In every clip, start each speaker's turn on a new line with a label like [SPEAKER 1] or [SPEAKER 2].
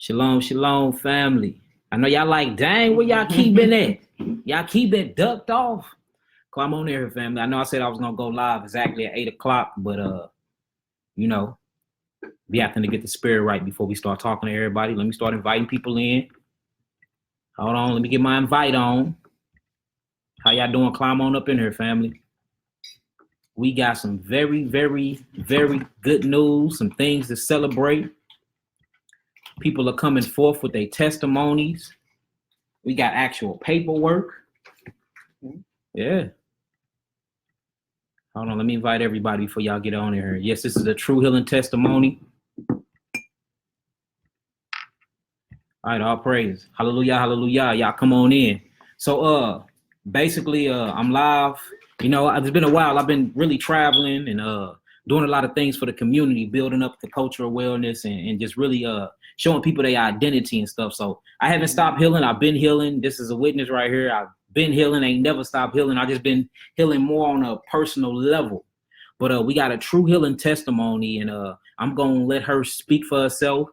[SPEAKER 1] Shalom, shalom, family. I know y'all like, dang, where y'all keeping at? Y'all keep it ducked off. Come on here, family. I know I said I was gonna go live exactly at 8 o'clock, but you know, we have to get the spirit right before we start talking to everybody. Let me start inviting people in. Hold on, let me get my invite on. How y'all doing? Climb on up in here, family. We got some very, very, very good news, some things to celebrate. People are coming forth with their testimonies. We got actual paperwork. Yeah. Hold on, let me invite everybody before y'all get on here. Yes, this is a true healing testimony. All right, all praise. Hallelujah, hallelujah. Y'all come on in. So basically I'm live. You know, it's been a while. I've been really traveling and doing a lot of things for the community, building up the cultural wellness and just really showing people their identity and stuff. So I haven't stopped healing. I've been healing. This is a witness right here. I've been healing, ain't never stopped healing. I just been healing more on a personal level. But we got a true healing testimony, and I'm gonna let her speak for herself.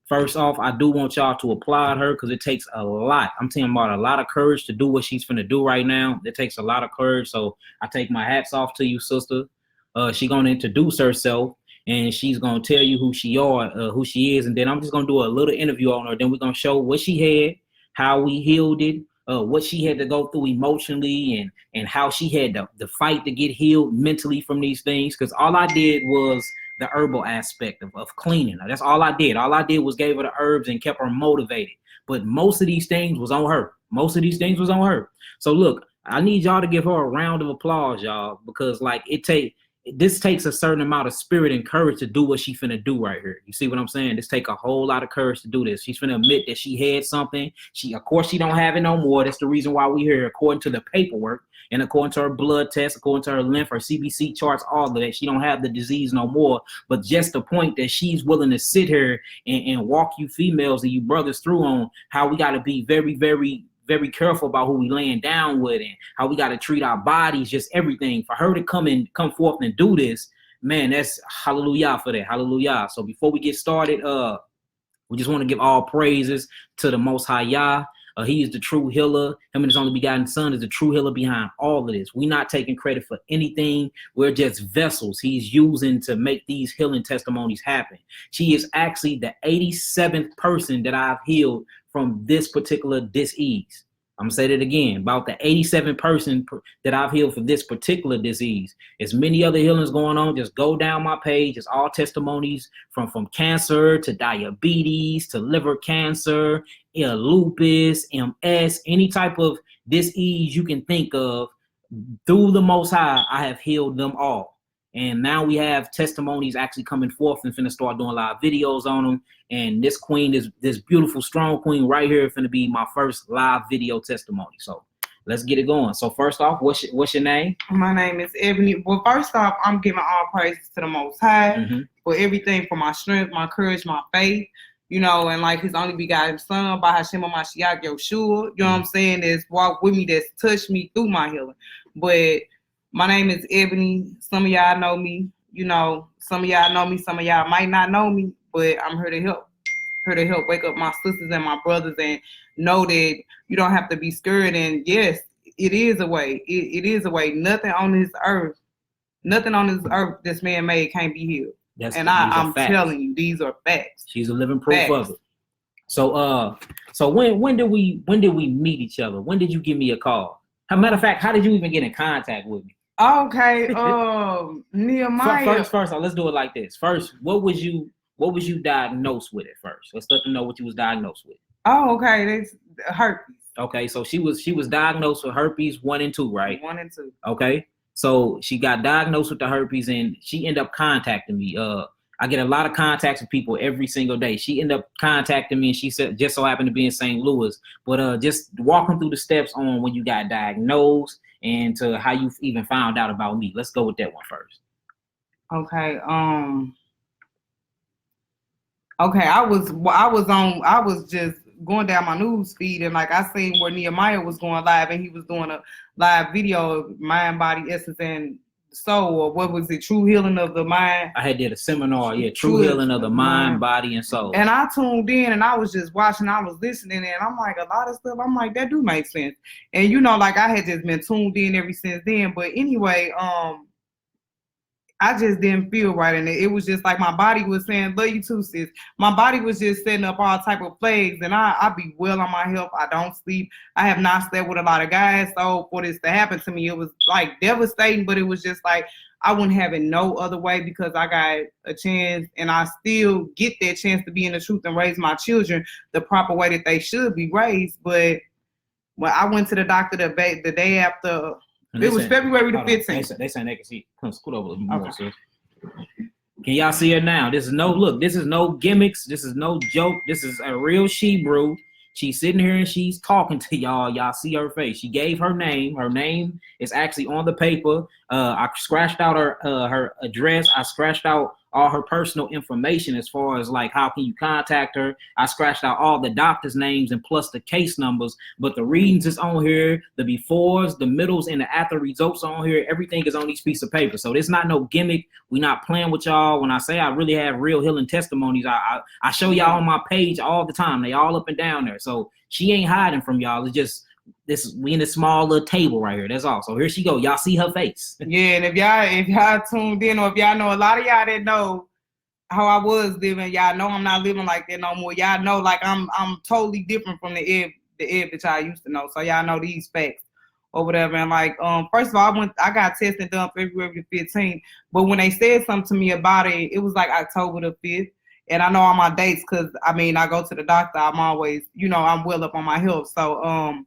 [SPEAKER 1] First off, I do want y'all to applaud her because it takes a lot. I'm talking about a lot of courage to do what she's finna do right now. It takes a lot of courage. So I take my hats off to you, sister. She's gonna introduce herself and she's gonna tell you who she is, and then I'm just gonna do a little interview on her. Then we're gonna show what she had, how we healed it, what she had to go through emotionally, and how she had to fight to get healed mentally from these things. Because all I did was the herbal aspect of cleaning. That's all I did. All I did was gave her the herbs and kept her motivated. But most of these things was on her. So look, I need y'all to give her a round of applause, y'all, because like this takes a certain amount of spirit and courage to do what she finna do right here. You see what I'm saying? This take a whole lot of courage to do this. She's finna admit that she had something. Of course, she don't have it no more. That's the reason why we here, according to the paperwork and according to her blood test, according to her lymph, her CBC charts, all of that. She don't have the disease no more. But just the point that she's willing to sit here and walk you females and you brothers through on how we got to be very, very, very careful about who we laying down with and how we got to treat our bodies, just everything. For her to come forth and do this, man, that's hallelujah for that. Hallelujah. So before we get started, we just want to give all praises to the Most High Yah. He is the true healer. Him and his only begotten son is the true healer behind all of this. We're not taking credit for anything. We're just vessels he's using to make these healing testimonies happen. She is actually the 87th person that I've healed from this particular disease. I'm gonna say that again, about the 87th person that I've healed for this particular disease. There's many other healings going on. Just go down my page. It's all testimonies from cancer to diabetes to liver cancer, lupus, MS, any type of disease you can think of. Through the Most High, I have healed them all. And now we have testimonies actually coming forth and finna start doing live videos on them. And this queen, this beautiful, strong queen right here, finna be my first live video testimony. So let's get it going. So first off, what's your name?
[SPEAKER 2] My name is Ebony. Well, first off, I'm giving all praises to the Most High for everything, for my strength, my courage, my faith, you know, and like his only begotten son, by Hashem Mashiach Yoshua, you know what I'm saying, that's walked with me, that's touched me through my healing. But my name is Ebony. Some of y'all know me, you know, some of y'all know me, some of y'all might not know me, but I'm here to help. Here to help wake up my sisters and my brothers and know that you don't have to be scared. And yes, it is a way. It is a way. Nothing on this earth this man made can't be healed. I'm telling you, these are facts.
[SPEAKER 1] She's a living proof of it. So when did we meet each other? When did you give me a call? As a matter of fact, how did you even get in contact with me?
[SPEAKER 2] Okay, Nehemiah.
[SPEAKER 1] First, let's do it like this. First, what was you diagnosed with at first? Let's let them know what you was diagnosed with.
[SPEAKER 2] Oh, okay, that's herpes.
[SPEAKER 1] Okay, so she was diagnosed with herpes 1 and 2, right?
[SPEAKER 2] 1 and 2.
[SPEAKER 1] Okay, so she got diagnosed with the herpes and she ended up contacting me. I get a lot of contacts with people every single day. She ended up contacting me and she said, just so happened to be in St. Louis, but just walking through the steps on when you got diagnosed and to how you even found out about me. Let's go with that one first.
[SPEAKER 2] Okay. Okay, I was just going down my news feed and like I seen where Nehemiah was going live and he was doing a live video of mind, body, essence, and soul, or what was it, true healing of the mind?
[SPEAKER 1] I had did a seminar, true healing of the mind, body, and soul.
[SPEAKER 2] And I tuned in and I was just watching, I was listening, and I'm like, a lot of stuff, I'm like, that do make sense. And like I had just been tuned in ever since then. But anyway, I just didn't feel right, and it was just like my body was saying, love you too, sis. My body was just setting up all type of plagues, and I be well on my health. I don't sleep. I have not slept with a lot of guys, so for this to happen to me, it was like devastating, but it was just like I wouldn't have it no other way, because I got a chance, and I still get that chance to be in the truth and raise my children the proper way that they should be raised. But when I went to the doctor the day after, it was February the 15th.
[SPEAKER 1] They saying they can see. Come scoot over a little more, sis. Can y'all see her now? This is no gimmicks. This is no joke. This is a real she-brew. She's sitting here and she's talking to y'all. Y'all see her face. She gave her name. Her name is actually on the paper. I scratched out her address. I scratched out all her personal information as far as like how can you contact her. I scratched out all the doctor's names and plus the case numbers. But the readings is on here. The befores, the middles, and the after results are on here. Everything is on each piece of paper. So there's not no gimmick. We're not playing with y'all. When I say I really have real healing testimonies, I show y'all on my page all the time. They all up and down there. So she ain't hiding from y'all. It's just we in this small little table right here. That's all. So here she go. Y'all see her face.
[SPEAKER 2] Yeah, and if y'all tuned in, or if y'all know, a lot of y'all that know how I was living, y'all know I'm not living like that no more. Y'all know like I'm totally different from the Ed that y'all used to know. So y'all know these facts or whatever. And like first of all, I got tested done February the 15th. But when they said something to me about it, it was like October the 5th. And I know all my dates because I go to the doctor. I'm always, I'm well up on my health. So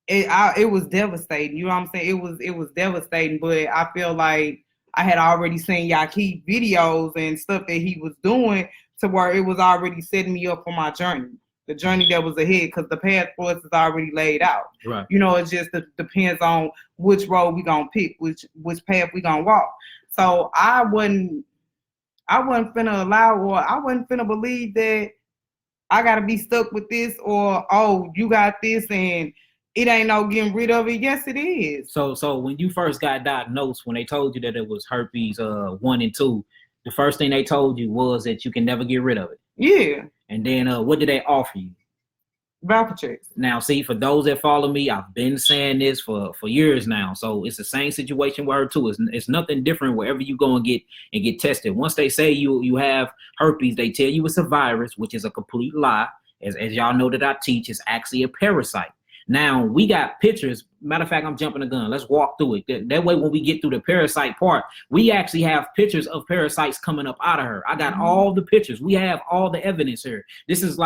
[SPEAKER 2] it was devastating. You know what I'm saying? It was devastating, but I feel like I had already seen Yaqui videos and stuff that he was doing to where it was already setting me up for my journey. The journey that was ahead, because the path for us is already laid out.
[SPEAKER 1] Right.
[SPEAKER 2] It just depends on which road we gonna pick, which path we gonna walk. So I wasn't finna allow, or I wasn't finna believe that I gotta be stuck with this, or you got this and it ain't no getting rid of it. Yes, it is.
[SPEAKER 1] So when you first got diagnosed, when they told you that it was herpes 1 and 2, the first thing they told you was that you can never get rid of it.
[SPEAKER 2] Yeah.
[SPEAKER 1] And then what did they offer you?
[SPEAKER 2] Voucher checks.
[SPEAKER 1] Now, see, for those that follow me, I've been saying this for years now. So it's the same situation with her too. It's nothing different wherever you go and get tested. Once they say you have herpes, they tell you it's a virus, which is a complete lie. As y'all know that I teach, it's actually a parasite. Now, we got pictures. Matter of fact, I'm jumping the gun. Let's walk through it. That way, when we get through the parasite part, we actually have pictures of parasites coming up out of her. I got all the pictures. We have all the evidence here. This is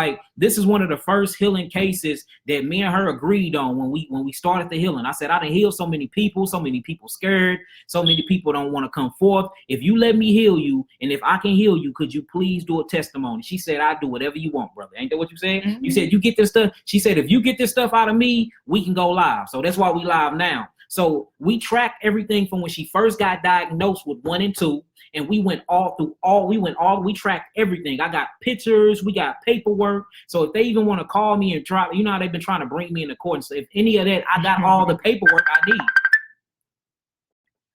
[SPEAKER 1] one of the first healing cases that me and her agreed on when we started the healing. I said, I done healed so many people scared. So many people don't want to come forth. If you let me heal you, and if I can heal you, could you please do a testimony? She said, I do whatever you want, brother. Ain't that what you said? Mm-hmm. You said, you get this stuff. She said, if you get this stuff out of me, we can go live. So that's why we live now. So we tracked everything from when she first got diagnosed with 1 and 2, and we tracked everything. I got pictures, we got paperwork. So if they even want to call me and try, how they've been trying to bring me into court. So if any of that, I got all the paperwork I need.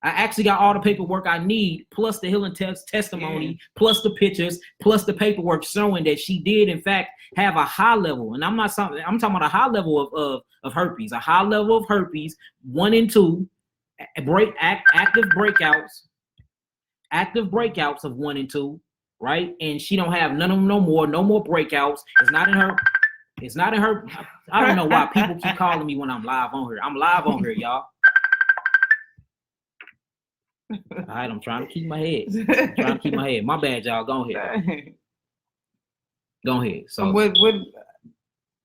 [SPEAKER 1] I actually got all the paperwork I need, plus the healing testimony, plus the pictures, plus the paperwork showing that she did, in fact, have a high level. And I'm talking about a high level of herpes, a high level of herpes, 1 and 2, active breakouts of 1 and 2, right? And she don't have none of them no more breakouts. It's not in her. I don't know why people keep calling me when I'm live on here. I'm live on here, y'all. All right, I'm trying to keep my head. My bad, y'all. Go ahead. So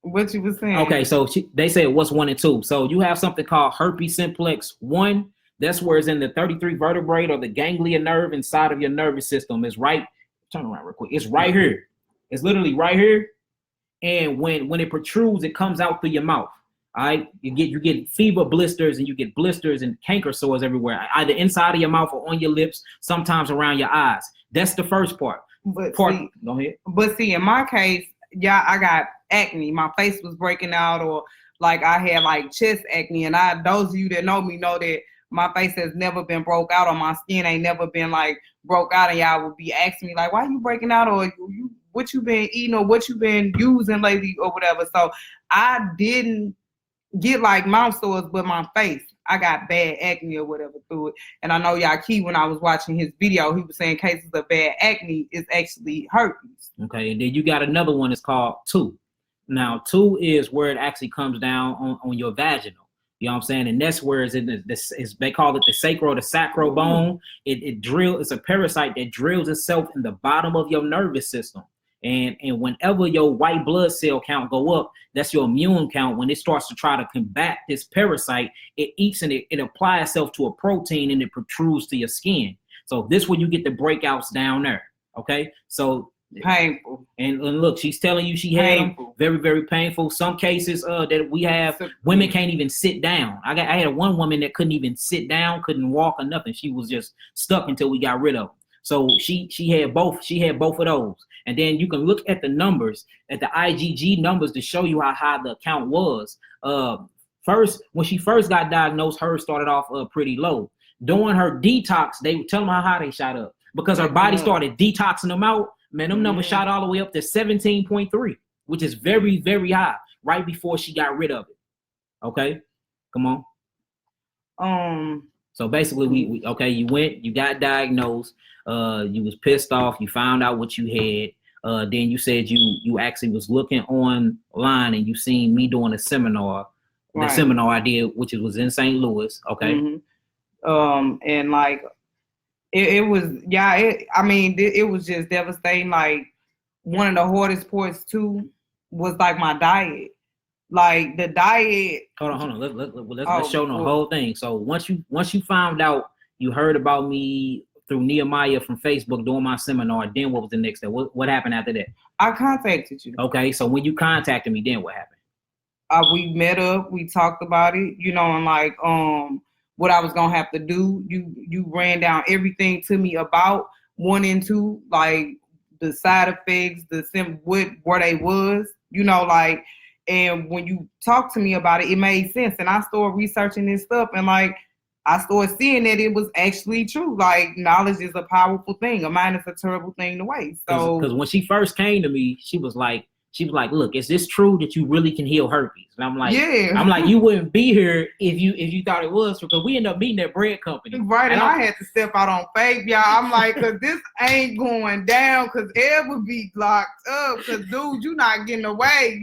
[SPEAKER 2] what you was saying?
[SPEAKER 1] Okay, so they said what's 1 and 2. So you have something called herpes simplex 1. That's where it's in the 33 vertebrae or the ganglia nerve inside of your nervous system. It's right. Turn around real quick. It's right here. It's literally right here. And when it protrudes, it comes out through your mouth. All right, you get fever blisters, and you get blisters and canker sores everywhere, either inside of your mouth or on your lips, sometimes around your eyes. That's the first part. Go ahead.
[SPEAKER 2] But see, in my case, I got acne. My face was breaking out, or like I had like chest acne. And those of you that know me know that my face has never been broke out, or my skin ain't never been like broke out, and y'all would be asking me like, why you breaking out, or what you been eating, or what you been using lately, or whatever. So I didn't get like mouth sores, but my face, I got bad acne or whatever through it. And I know Yaki, when I was watching his video, he was saying cases of bad acne is actually herpes.
[SPEAKER 1] Okay, and then you got another one. It's called 2. Now 2 is where it actually comes down on your vaginal. You know what I'm saying? And that's where it's in they call it the sacro bone. It's a parasite that drills itself in the bottom of your nervous system. And whenever your white blood cell count go up, that's your immune count. When it starts to try to combat this parasite, it eats and it applies itself to a protein, and it protrudes to your skin. So this where you get the breakouts down there. Okay, so
[SPEAKER 2] painful.
[SPEAKER 1] And look, she's telling you she had them. Very, very painful. Some cases that we have, women can't even sit down. I had one woman that couldn't even sit down, couldn't walk or nothing. She was just stuck until we got rid of them. So she had both. She had both of those. And then you can look at the numbers, at the IgG numbers, to show you how high the count was. First, when she first got diagnosed, hers started off pretty low. During her detox, they would tell them how high they shot up, because her body started detoxing them out. Man, them numbers shot all the way up to 17.3, which is very, very high, right before she got rid of it. Okay, come on. So basically, we you went, you got diagnosed, you was pissed off, you found out what you had. Then you said you actually was looking online and you seen me doing a seminar, the seminar I did, which was in St. Louis. Okay.
[SPEAKER 2] And like, it was, it was just devastating. Like, one of the hardest parts too was like my diet. Like the diet. Hold on.
[SPEAKER 1] Let's show them the whole thing. So once you found out, you heard about me through Nehemiah from Facebook doing my seminar, then what was the next step? What happened after that?
[SPEAKER 2] I contacted you.
[SPEAKER 1] Okay, so when you contacted me, then what happened?
[SPEAKER 2] We met up, we talked about it, and like what I was gonna have to do. You ran down everything to me about 1 and 2, like the side effects, where they was, like. And when you talked to me about it, it made sense. And I started researching this stuff, and like I started seeing that it was actually true. Like, knowledge is a powerful thing. A mind is a terrible thing to waste. So,
[SPEAKER 1] because when she first came to me, she was like, look, is this true that you really can heal herpes? And I'm like, yeah. I'm like, you wouldn't be here if you thought it was, because we ended up meeting at bread company.
[SPEAKER 2] Right, and I had to step out on faith, y'all. I'm like, because this ain't going down, because Ed would be locked up, because, dude, you not getting away.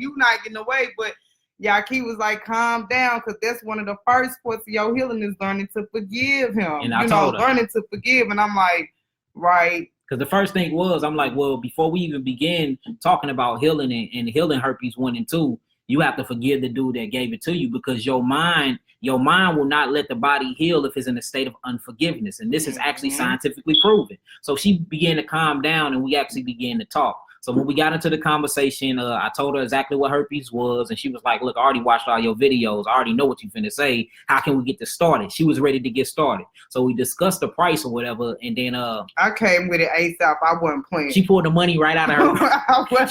[SPEAKER 2] But Yaki was like, calm down, because that's one of the first parts of your healing is learning to forgive him.
[SPEAKER 1] And I told her,
[SPEAKER 2] learning to forgive. And I'm like, right.
[SPEAKER 1] Because the first thing was, I'm like, well, before we even begin talking about healing and healing herpes 1 and 2, you have to forgive the dude that gave it to you, because your mind will not let the body heal if it's in a state of unforgiveness. And this is actually scientifically proven. So she began to calm down, and we actually began to talk. So when we got into the conversation, I told her exactly what herpes was, and she was like, look, I already watched all your videos. I already know what you finna say. How can we get this started? She was ready to get started. So we discussed the price or whatever, and then
[SPEAKER 2] I came with it ASAP. I wasn't playing.
[SPEAKER 1] She pulled the money right out of her.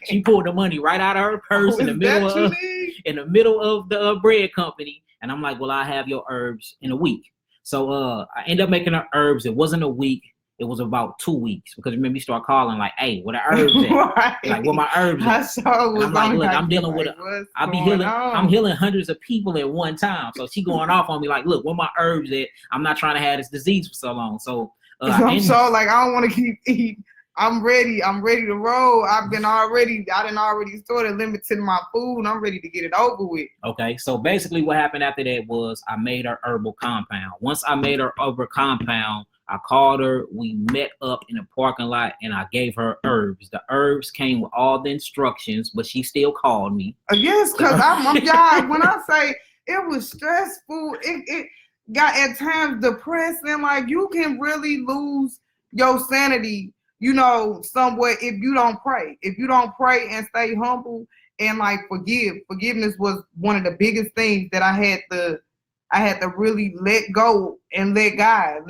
[SPEAKER 1] She pulled the moned right out of her purse in the middle of the bread company. And I'm like, well, I have your herbs in a week. So I ended up making her herbs. It wasn't a week. It was about 2 weeks, because remember, you start calling like, "Hey, what the herbs at? Right. Like, what my herbs at?" I'm like, "Look, I'm dealing with I'm healing hundreds of people at one time." So she going off on me like, "Look, what my herbs at? I'm not trying to have this disease for so long." So
[SPEAKER 2] I'm so like, I don't want to keep eating. I'm ready to roll. I done already started limiting my food. I'm ready to get it over with.
[SPEAKER 1] Okay, so basically what happened after that was I made her herbal compound. Once I made her herbal compound, I called her, we met up in the parking lot, and I gave her herbs. The herbs came with all the instructions, but she still called me.
[SPEAKER 2] Yes, because I'm y'all, when I say it was stressful, it got at times depressing. Like, you can really lose your sanity, somewhat if you don't pray. If you don't pray and stay humble and like forgive. Forgiveness was one of the biggest things that I had to really let go and let God,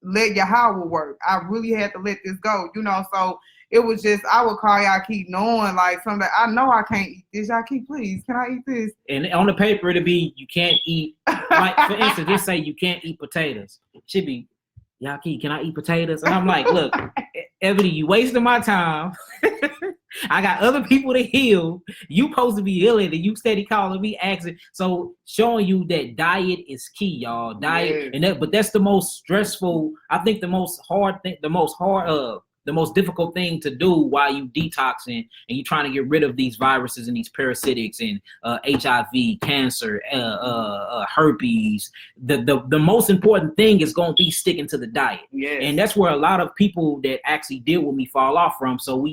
[SPEAKER 2] let Yahweh work. I really had to let this go, so it was just, I would call y'all, keep knowing like something, I know I can't eat this. Y'all keep, please, can I eat this?
[SPEAKER 1] And on the paper, it'll be, you can't eat like for instance, just say you can't eat potatoes. She'd be, Yaki, can I eat potatoes? And I'm like, look, Ebony, you wasting my time. I got other people to heal. You supposed to be healing, and you steady calling me asking. So showing you that diet is key, y'all. Diet, but that's the most stressful. I think the most difficult thing to do while you detoxing and you trying to get rid of these viruses and these parasitics and HIV, cancer, herpes. The most important thing is going to be sticking to the diet. And that's where a lot of people that actually deal with me fall off from. So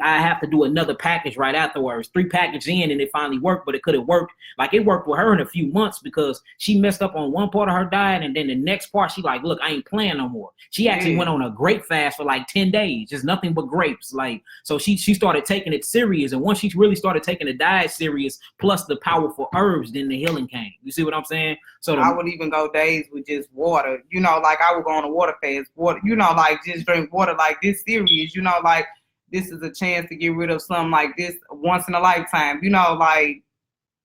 [SPEAKER 1] I have to do another package right afterwards, 3 packages in, and it finally worked, but it could have worked. Like it worked with her in a few months because she messed up on one part of her diet, and then the next part she like, look, I ain't playing no more. She actually went on a grape fast for like 10 days, just nothing but grapes. Like, so she started taking it serious, and once she really started taking the diet serious, plus the powerful herbs, then the healing came. You see what I'm saying? So
[SPEAKER 2] I would even go days with just water. You know, like I would go on a water fast, water. You know, like just drink water like this serious. You know, like. This is a chance to get rid of something like this once in a lifetime. You know, like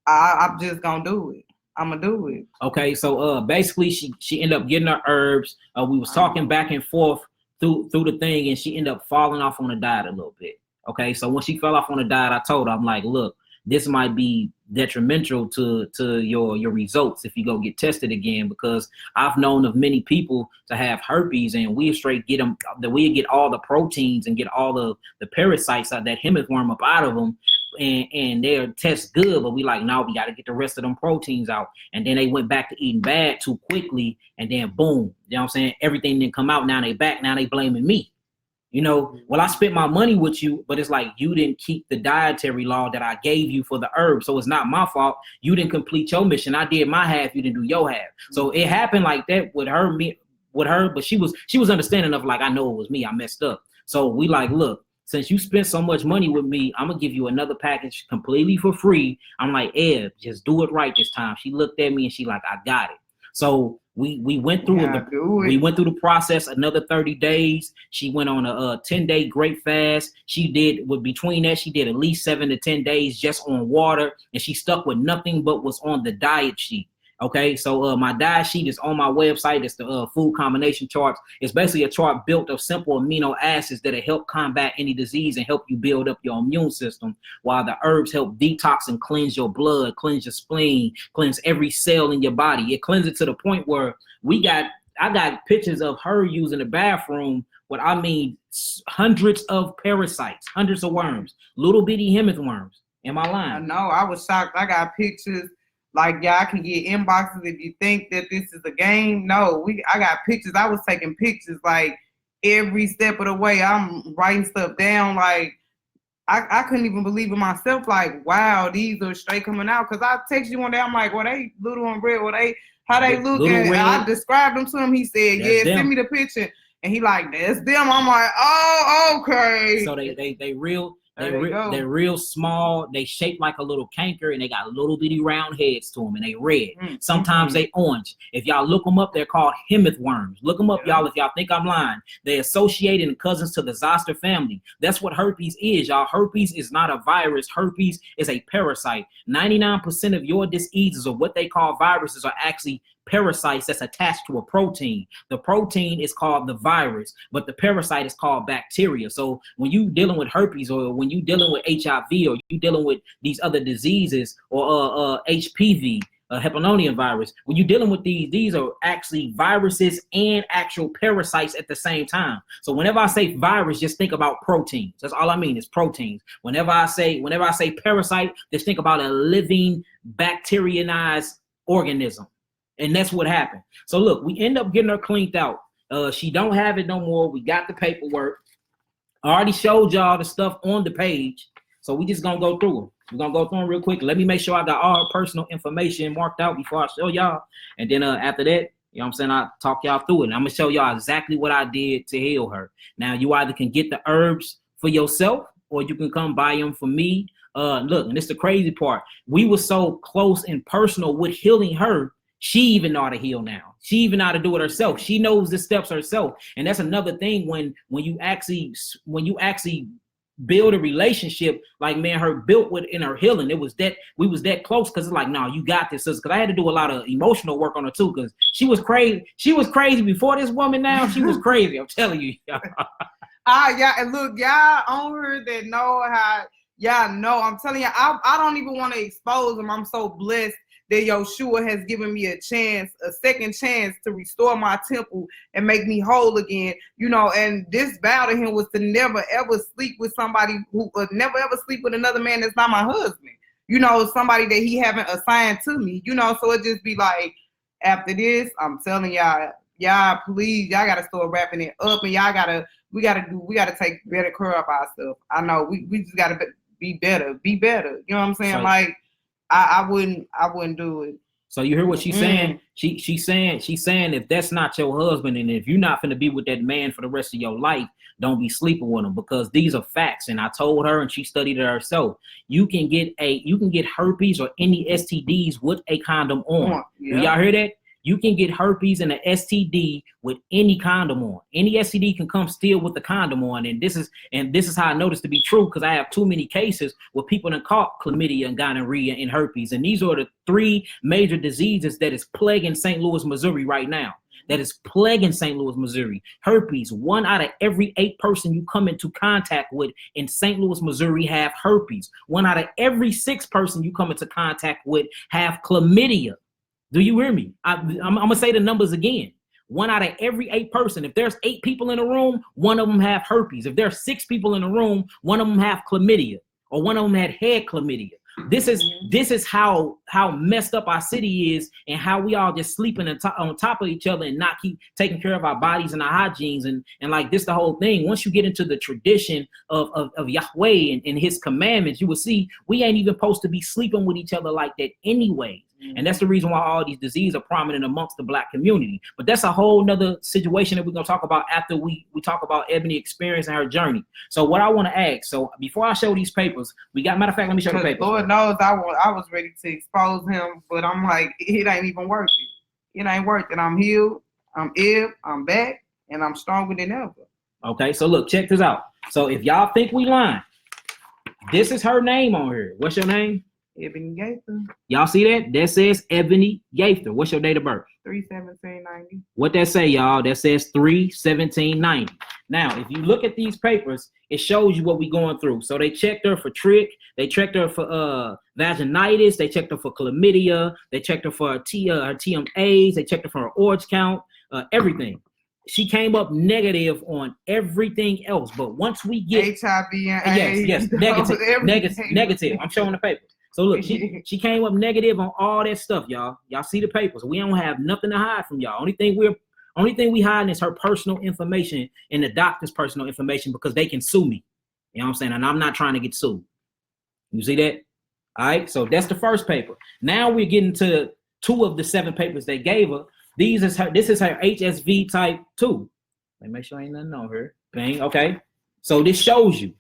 [SPEAKER 2] I'm just gonna do it. I'm gonna do it.
[SPEAKER 1] Okay, so basically she ended up getting her herbs. We was talking back and forth through the thing, and she ended up falling off on the diet a little bit. Okay, so when she fell off on the diet, I told her, I'm like, look, this might be detrimental to your results if you go get tested again, because I've known of many people to have herpes and we straight get them, that we get all the proteins and get all the parasites out, that hemorrhoid up out of them, and they'll test good, but we like, no, we got to get the rest of them proteins out. And then they went back to eating bad too quickly, and then boom, you know what I'm saying, everything didn't come out. Now they back, now they blaming me. You know, well, I spent my money with you, but it's like you didn't keep the dietary law that I gave you for the herb. So it's not my fault. You didn't complete your mission. I did my half. You didn't do your half. So it happened like that with her, but she was understanding of like, I know it was me. I messed up. So we like, look, since you spent so much money with me, I'm going to give you another package completely for free. I'm like, Eb, just do it right this time. She looked at me and she like, I got it. So we went through the process another 30 days. She went on a 10-day grape fast. She did between that, she did at least 7 to 10 days just on water, and she stuck with nothing but was on the diet sheet. Okay, so my diet sheet is on my website. It's the food combination charts. It's basically a chart built of simple amino acids that'll help combat any disease and help you build up your immune system, while the herbs help detox and cleanse your blood, cleanse your spleen, cleanse every cell in your body. It cleanses it to the point where I got pictures of her using the bathroom, what I mean, hundreds of parasites, hundreds of worms, little bitty hemorrhoid. Am I lying?
[SPEAKER 2] I know. I was shocked. I got pictures. Like, y'all can get inboxes if you think that this is a game. No, I got pictures. I was taking pictures like every step of the way. I'm writing stuff down. Like, I couldn't even believe it myself. Like, wow, these are straight coming out. Because I text you one day. I'm like, well, they little and red. Well, how they look? And I described them to him. He said, yeah, send me the picture. And he like, that's them. I'm like, oh, okay.
[SPEAKER 1] So they're real small. They shaped like a little canker, and they got little bitty round heads to them, and they red. Sometimes they orange. If y'all look them up, they're called hemorrhoid worms. Look them up, y'all, if y'all think I'm lying. They're associated and cousins to the zoster family. That's what herpes is, y'all. Herpes is not a virus. Herpes is a parasite. 99% of your diseases, or what they call viruses, are actually parasites that's attached to a protein. The protein is called the virus, but the parasite is called bacteria. So when you dealing with herpes, or when you dealing with HIV, or you dealing with these other diseases, or HPV, hepatitis virus, when you're dealing with these are actually viruses and actual parasites at the same time. So whenever I say virus, just think about proteins. That's all I mean, is proteins. Whenever I say parasite, just think about a living bacterianized organism. And that's what happened. So look, we end up getting her cleaned out. She don't have it no more. We got the paperwork. I already showed y'all the stuff on the page. So we just gonna go through them. We're gonna go through them real quick. Let me make sure I got all her personal information marked out before I show y'all. And then after that, you know what I'm saying, I'll talk y'all through it. And I'm gonna show y'all exactly what I did to heal her. Now, you either can get the herbs for yourself, or you can come buy them for me. Look, and it's the crazy part. We were so close and personal with healing her. She even know how to heal now. She even know how to do it herself. She knows the steps herself. And that's another thing when you actually build a relationship like me and her built with in her healing. It was that we was that close because it's like, no, you got this, sister. Because I had to do a lot of emotional work on her too, because she was crazy. She was crazy before this woman. Now she was crazy. I'm telling you.
[SPEAKER 2] Yeah, and look, y'all on her that know how. Y'all know. I'm telling you, I don't even want to expose them. I'm so blessed that Yeshua has given me a second chance to restore my temple and make me whole again. You know, and this vow to him was to never ever sleep with somebody who never ever sleep with another man that's not my husband. You know, somebody that he haven't assigned to me. You know, so it just be like, after this, I'm telling y'all, please, y'all gotta start wrapping it up, and we gotta take better care of ourselves. I know we just gotta be better. You know what I'm saying? So, like, I wouldn't do it.
[SPEAKER 1] So you hear what she's saying? She's saying if that's not your husband, and if you're not going to be with that man for the rest of your life, don't be sleeping with him, because these are facts. And I told her, and she studied it herself. You can get herpes or any STDs with a condom on. Yeah. Do y'all hear that? You can get herpes and an STD with any condom on. Any STD can come still with the condom on. And this is how I know this to be true, because I have too many cases where people have caught chlamydia and gonorrhea and herpes. And these are the 3 major diseases that is plaguing St. Louis, Missouri right now. That is plaguing St. Louis, Missouri. Herpes. 1 out of every 8 person you come into contact with in St. Louis, Missouri have herpes. 1 out of every 6 person you come into contact with have chlamydia. Do you hear me? I'm going to say the numbers again. 1 out of every 8 person. If there's 8 people in a room, 1 of them have herpes. If there's 6 people in a room, 1 of them have chlamydia, or 1 of them had chlamydia. This is how messed up our city is, and how we all just sleeping on top of each other and not keep taking care of our bodies and our hygienes. And like this, the whole thing, once you get into the tradition of Yahweh and his commandments, you will see we ain't even supposed to be sleeping with each other like that anyway. And that's the reason why all these diseases are prominent amongst the Black community. But that's a whole nother situation that we're going to talk about after we talk about Ebony experience and her journey. So what I want to ask, so before I show these papers, matter of fact, let me show the papers.
[SPEAKER 2] Lord knows I was ready to expose him, but I'm like, it ain't even worth it. It ain't worth it. I'm healed, I'm ill, I'm back, and I'm stronger than ever.
[SPEAKER 1] Okay, so look, check this out. So if y'all think we lying, this is her name on here. What's your name?
[SPEAKER 2] Ebony Gaither.
[SPEAKER 1] Y'all see that? That says Ebony Gaither. What's your date of birth?
[SPEAKER 2] 3/17/90.
[SPEAKER 1] What that say, y'all? That says 3/17/90. Now, if you look at these papers, it shows you what we going through. So they checked her for trick. They checked her for vaginitis. They checked her for chlamydia. They checked her for her TMAs. They checked her for her ORH count. Everything. She came up negative on everything else. But once we get
[SPEAKER 2] HIV and AIDS,
[SPEAKER 1] negative. I'm showing the papers. So look, she came up negative on all that stuff, y'all. Y'all see the papers. We don't have nothing to hide from y'all. Only thing we hiding is her personal information and the doctor's personal information, because they can sue me. You know what I'm saying? And I'm not trying to get sued. You see that? All right. So that's the first paper. Now we're getting to 2 of the 7 papers they gave her. This is her HSV type 2. Let me make sure ain't nothing on her. Bang. Okay. So this shows you.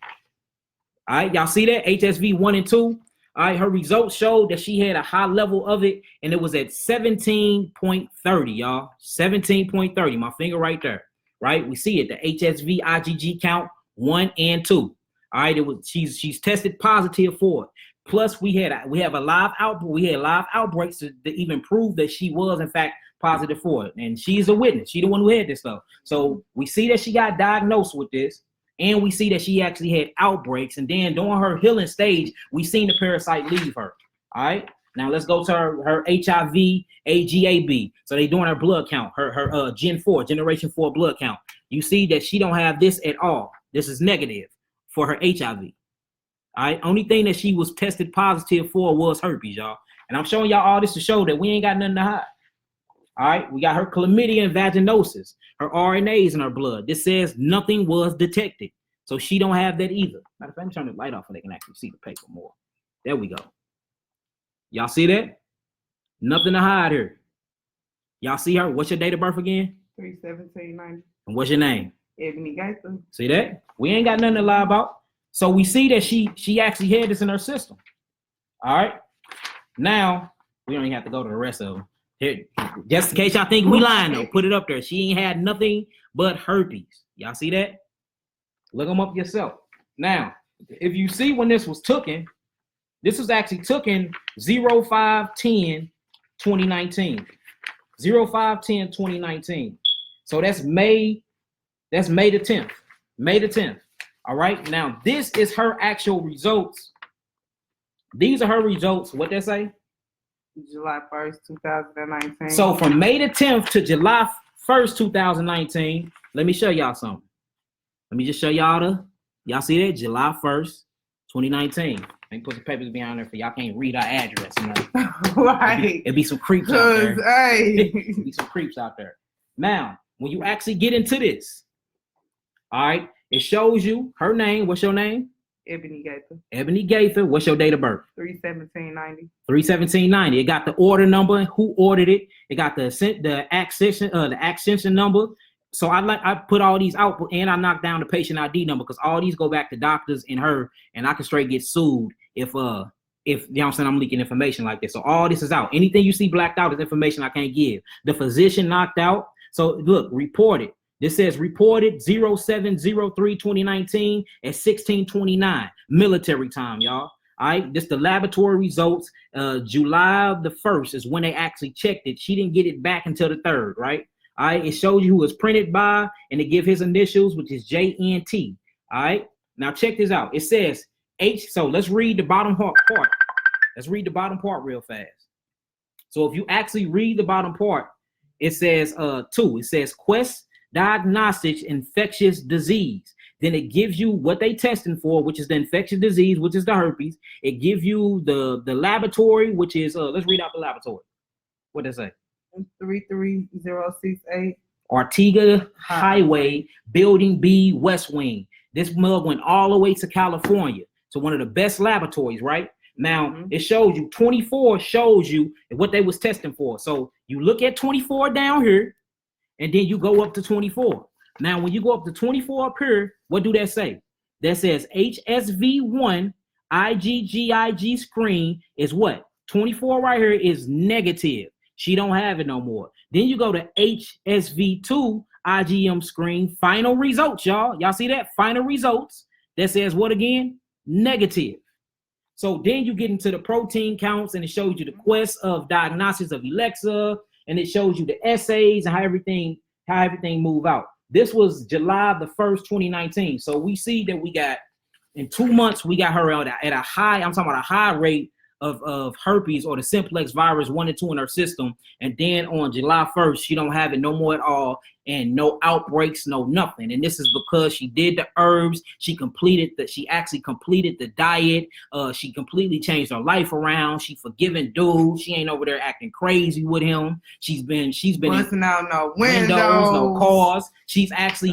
[SPEAKER 1] All right. Y'all see that? HSV 1 and 2. All right, her results showed that she had a high level of it, and it was at 17.30, y'all. 17.30, my finger right there, right? We see it, the HSV IgG count 1 and 2. All right, she's tested positive for it. Plus, we have a live outbreak. We had live outbreaks to even prove that she was in fact positive for it, and she's a witness. She the one who had this stuff. So we see that she got diagnosed with this. And we see that she actually had outbreaks. And then during her healing stage, we seen the parasite leave her. All right. Now let's go to her HIV AGAB. So they doing her blood count, her generation 4 blood count. You see that she don't have this at all. This is negative for her HIV. All right. Only thing that she was tested positive for was herpes, y'all. And I'm showing y'all all this to show that we ain't got nothing to hide. All right, we got her chlamydia and vaginosis, her RNAs in her blood. This says nothing was detected. So she don't have that either. Matter of fact, let me turn the light off so they can actually see the paper more. There we go. Y'all see that? Nothing to hide here. Y'all see her? What's your date of birth again?
[SPEAKER 2] 3/17/90.
[SPEAKER 1] And what's your name?
[SPEAKER 2] Ebony Gaither.
[SPEAKER 1] See that? We ain't got nothing to lie about. So we see that she actually had this in her system. All right. Now, we don't even have to go to the rest of them. Here, just in case y'all think we lying though, put it up there. She ain't had nothing but herpes. Y'all see that? Look them up yourself. Now, if you see when this was taken, this was actually taken 05/10/2019. 05/10/2019. So that's May the 10th. May the 10th. All right. Now, this is her actual results. These are her results. What they say?
[SPEAKER 2] July 1st, 2019.
[SPEAKER 1] So from May the 10th to July 1st, 2019, let me show y'all something. Let me just show y'all y'all see that? July 1st, 2019. Let me put some papers behind there for y'all can't read our address. You know?
[SPEAKER 2] Right.
[SPEAKER 1] It'd be some creeps out there.
[SPEAKER 2] Hey.
[SPEAKER 1] It'd be some creeps out there. Now, when you actually get into this, all right, it shows you her name. What's your name?
[SPEAKER 2] Ebony Gaither.
[SPEAKER 1] Ebony Gaither. What's your date of birth?
[SPEAKER 2] 3/17/90.
[SPEAKER 1] 3/17/90. It got the order number, who ordered it. It got the accession number. So I put all these out, and I knocked down the patient ID number because all these go back to doctors and her, and I can straight get sued if you know what I'm saying, I'm leaking information like this. So all this is out. Anything you see blacked out is information I can't give. The physician knocked out. So look, reported. This says reported 07/03/2019 at 16:29 military time, y'all. All right, this the laboratory results. July the 1st is when they actually checked it. She didn't get it back until the 3rd, right? All right, it shows you who was printed by, and it give his initials, which is JNT. All right, now check this out. It says H. So let's read the bottom part. Let's read the bottom part real fast. So if you actually read the bottom part, it says 2. It says Quest Diagnostics Infectious Disease. Then it gives you what they testing for, which is the infectious disease, which is the herpes. It gives you the laboratory, which is let's read out the laboratory. What does it say?
[SPEAKER 2] 33068.
[SPEAKER 1] Artiga Highway, Building B, West Wing. This mug went all the way to California. So one of the best laboratories, right? Now, it shows you 24 shows you what they was testing for. So you look at 24 down here, and then you go up to 24. Now, when you go up to 24 up here, what do that say? That says HSV1 IgG screen is what? 24 right here is negative. She don't have it no more. Then you go to HSV2 IgM screen, final results, y'all. Y'all see that? Final results. That says what again? Negative. So then you get into the protein counts, and it shows you the quest of diagnostics of Alexa, and it shows you the essays and how everything move out. This was July the 1st, 2019. So we see that we got, in 2 months, we got her at a high, I'm talking about a high rate of herpes or the simplex virus 1 and 2 in her system. And then on July 1st, she don't have it no more at all, and no outbreaks, no nothing. And this is because she did the herbs. She actually completed the diet. She completely changed her life around. She forgiving dudes. She ain't over there acting crazy with him. She's been
[SPEAKER 2] busting out no
[SPEAKER 1] windows, no cars. She actually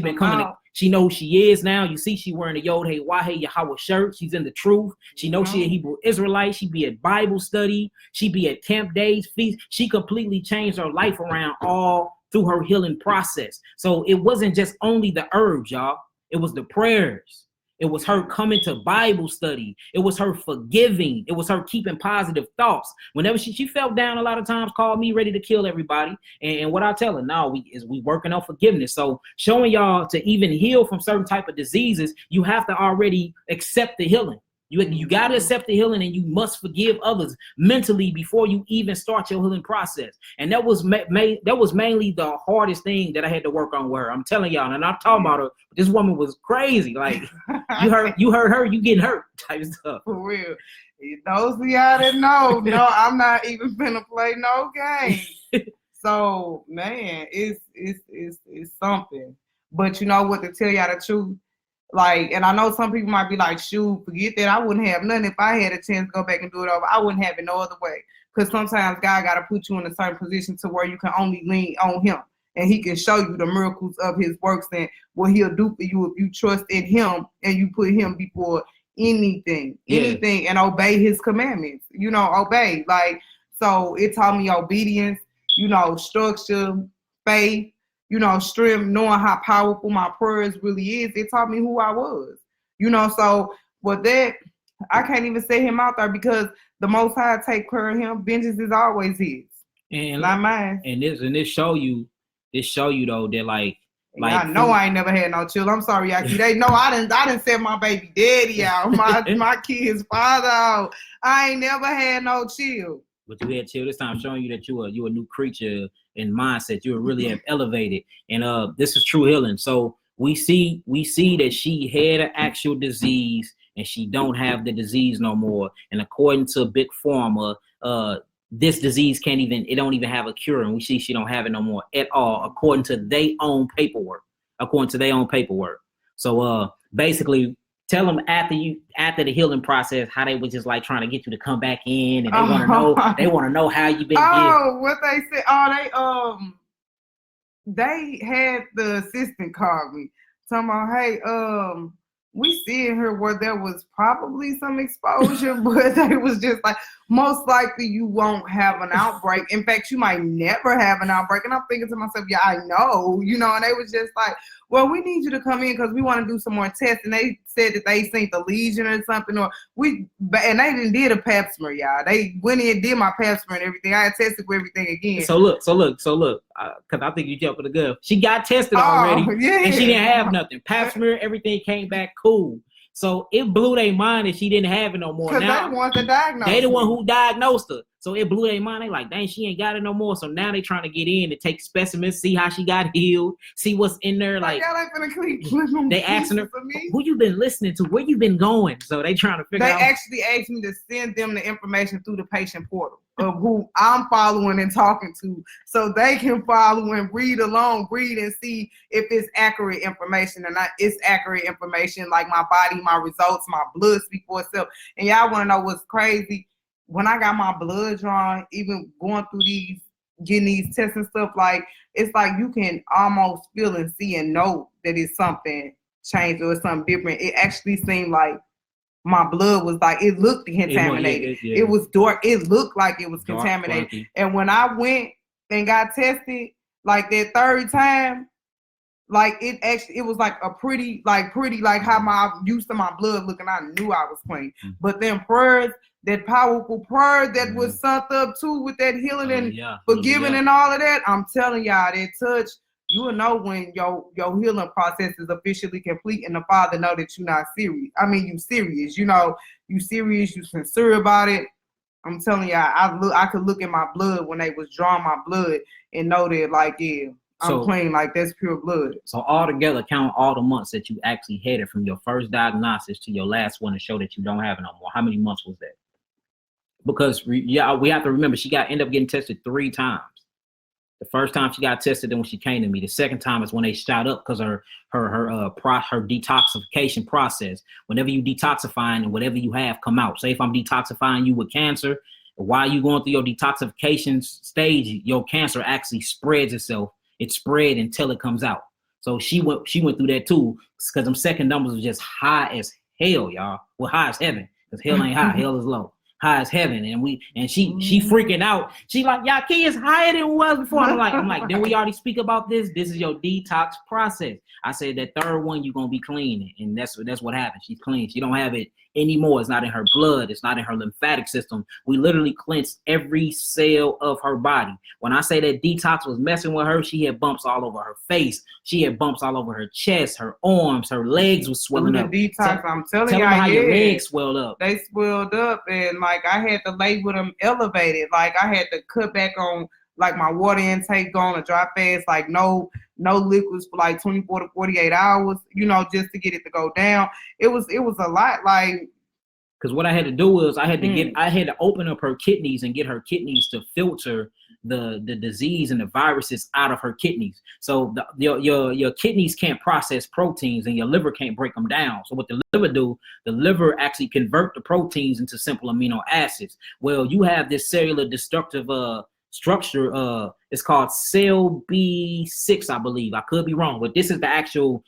[SPEAKER 1] been coming. She knows she is now. You see, she wearing a Yod Hey Wah Hey Yahweh shirt. She's in the truth. She knows she a Hebrew Israelite. She be at Bible study. She be at camp days, feast. She completely changed her life around all through her healing process. So it wasn't just only the herbs, y'all. It was the prayers. It was her coming to Bible study. It was her forgiving. It was her keeping positive thoughts. Whenever she felt down, a lot of times called me ready to kill everybody. And what I tell her now, we working on forgiveness. So showing y'all to even heal from certain type of diseases, you have to already accept the healing. You got to accept the healing, and you must forgive others mentally before you even start your healing process. And that was mainly the hardest thing that I had to work on with her. I'm telling y'all, and I'm talking about her. This woman was crazy. Like you heard her, you getting hurt type stuff.
[SPEAKER 2] For real. Those of y'all that know, no, I'm not even finna play no game. So man, it's something. But you know what, to tell y'all the truth. Like, and I know some people might be like, shoot, forget that. I wouldn't have nothing if I had a chance to go back and do it over. I wouldn't have it no other way. Because sometimes God got to put you in a certain position to where you can only lean on him. And he can show you the miracles of his works and what he'll do for you if you trust in him and you put him before anything, and obey his commandments. You know, obey. Like, so it taught me obedience, you know, structure, faith, you know, strength, knowing how powerful my prayers really is. It taught me who I was, you know. So with that, I can't even set him out there because the Most High take care of him. Vengeance is always his,
[SPEAKER 1] and
[SPEAKER 2] not mine.
[SPEAKER 1] And this show you though that like
[SPEAKER 2] Like, I know I ain't never had no children. I'm sorry, Yaki. They know I didn't set my baby daddy out, my kid's father out. I ain't never had no chill.
[SPEAKER 1] But you had chill this time, showing you that you a new creature in mindset. You really have elevated, and this is true healing. So we see that she had an actual disease, and she don't have the disease no more. And according to Big Pharma, this disease it don't even have a cure, and we see she don't have it no more at all, according to their own paperwork. So basically, tell them after the healing process how they was just like trying to get you to come back in, and they want to know how you been.
[SPEAKER 2] What they said? Oh, they had the assistant call me, talking about, hey, we see in here where there was probably some exposure, but they was just like, most likely you won't have an outbreak. In fact, you might never have an outbreak. And I'm thinking to myself, yeah, I know, and they was just like, well, we need you to come in because we want to do some more tests. And they said that they seen the lesion or something, and they did a pap smear, y'all. They went in and did my pap smear and everything. I had tested for everything again.
[SPEAKER 1] So look, because I think you jumping the gun. She got tested already, and she didn't have nothing. Pap smear, everything came back cool. So it blew their mind that she didn't have it no more.
[SPEAKER 2] Because they want to diagnose.
[SPEAKER 1] They the one who diagnosed her. So it blew their mind. They like, dang, she ain't got it no more. So now they trying to get in to take specimens, see how she got healed, see what's in there. Like, they asking her, who you been listening to? Where you been going? So they trying to figure out.
[SPEAKER 2] They actually asked me to send them the information through the patient portal of who I'm following and talking to, so they can follow and read and see if it's accurate information or not. It's accurate information, like my body, my results, my blood speak for itself. And y'all want to know what's crazy? When I got my blood drawn, even going through getting these tests and stuff, like, it's like you can almost feel and see and know that it's something changed or something different. It actually seemed like my blood was like, it looked contaminated. It was dark. It looked like it was contaminated. Funky. And when I went and got tested, like that third time, like it was like pretty like how I'm used to my blood looking. I knew I was clean. Mm-hmm. But then prayers, that powerful prayer that was summed up too with that healing and forgiving and all of that, I'm telling y'all, that touch, you will know when your healing process is officially complete and the Father know that you're not serious. I mean, you serious, you serious, you sincere about it. I'm telling y'all, I could look at my blood when they was drawing my blood and know that, like, yeah, I'm clean, like that's pure blood. So
[SPEAKER 1] all together, count all the months that you actually had it from your first diagnosis to your last one to show that you don't have it no more. How many months was that? Because we have to remember, she ended up getting tested 3 times. The first time she got tested, then when she came to me. The second time is when they shot up because her detoxification process. Whenever you detoxifying and whatever you have come out. Say if I'm detoxifying you with cancer, while you going through your detoxification stage, your cancer actually spreads itself. It spread until it comes out. So she went through that too, because them second numbers was just high as hell, y'all. Well, high as heaven, because hell ain't high, hell is low. High as heaven, and she freaking out. She like, y'all kids higher than it was before. I'm like, then we already speak about this. This is your detox process. I said that third one you're gonna be clean, and that's what happened. She's clean. She don't have it anymore. It's not in her blood. It's not in her lymphatic system. We literally cleansed every cell of her body. When I say that detox was messing with her, she had bumps all over her face. She had bumps all over her chest, her arms, her legs was swelling up.
[SPEAKER 2] Detox, I'm telling you,
[SPEAKER 1] how your legs swelled up.
[SPEAKER 2] They swelled up, and like I had to lay with them elevated. Like I had to cut back on like my water intake, go on a dry fast, like no liquids for like 24 to 48 hours, just to get it to go down. It was a lot, like,
[SPEAKER 1] because what I had to do was I had to open up her kidneys and get her kidneys to filter the disease and the viruses out of her kidneys. So your kidneys can't process proteins and your liver can't break them down. So what the liver do, the liver actually convert the proteins into simple amino acids. Well, you have this cellular destructive structure. It's called cell B6, I believe. I could be wrong, but this is the actual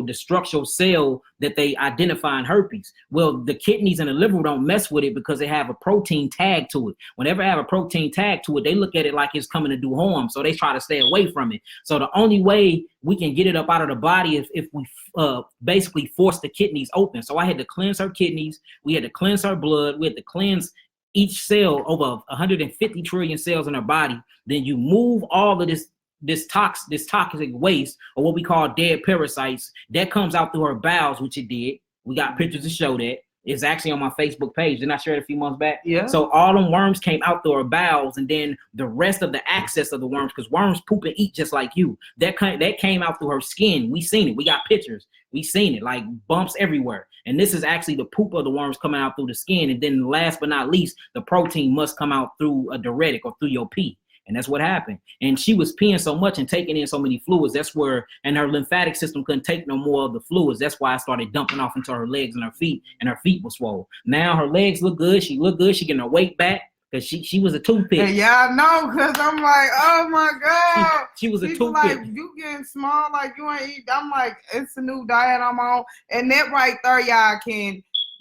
[SPEAKER 1] destructive cell that they identify in herpes. Well, the kidneys and the liver don't mess with it because they have a protein tag to it. Whenever they have a protein tag to it, they look at it like it's coming to do harm, so they try to stay away from it. So the only way we can get it up out of the body is if we basically force the kidneys open. So I had to cleanse her kidneys. We had to cleanse her blood. We had to cleanse each cell, over 150 trillion cells in her body. Then you move all of this this toxic waste, or what we call dead parasites, that comes out through her bowels, which it did. We got pictures to show that. It's actually on my Facebook page. Didn't I share it a few months back?
[SPEAKER 2] Yeah.
[SPEAKER 1] So all them worms came out through her bowels, and then the rest of the access of the worms, because worms poop and eat just like you. That came out through her skin. We seen it. We got pictures. We seen it, like bumps everywhere. And this is actually the poop of the worms coming out through the skin. And then last but not least, the protein must come out through a diuretic or through your pee. And that's what happened. And she was peeing so much and taking in so many fluids. That's where, and her lymphatic system couldn't take no more of the fluids. That's why I started dumping off into her legs and her feet was swollen. Now her legs look good. She look good. She getting her weight back because she was a toothpick.
[SPEAKER 2] Yeah, I know, because I'm like, oh my God.
[SPEAKER 1] She was a
[SPEAKER 2] People
[SPEAKER 1] toothpick.
[SPEAKER 2] like, you getting small, like you ain't eat. I'm like, it's a new diet I'm on. And that right there, y'all,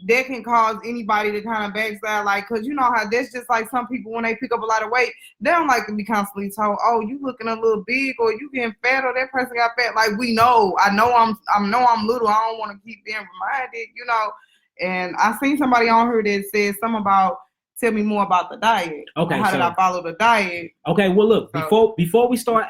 [SPEAKER 2] that can cause anybody to kind of backslide, like, because you know how that's just like some people when they pick up a lot of weight, they don't like to be constantly told, oh, you looking a little big, or you getting fat, or that person got fat. Like, we know, I know I'm little. I don't want to keep being reminded, you know. And I seen somebody on here that said something about, tell me more about the diet.
[SPEAKER 1] Okay,
[SPEAKER 2] how did I follow the diet?
[SPEAKER 1] Okay, well look, before we start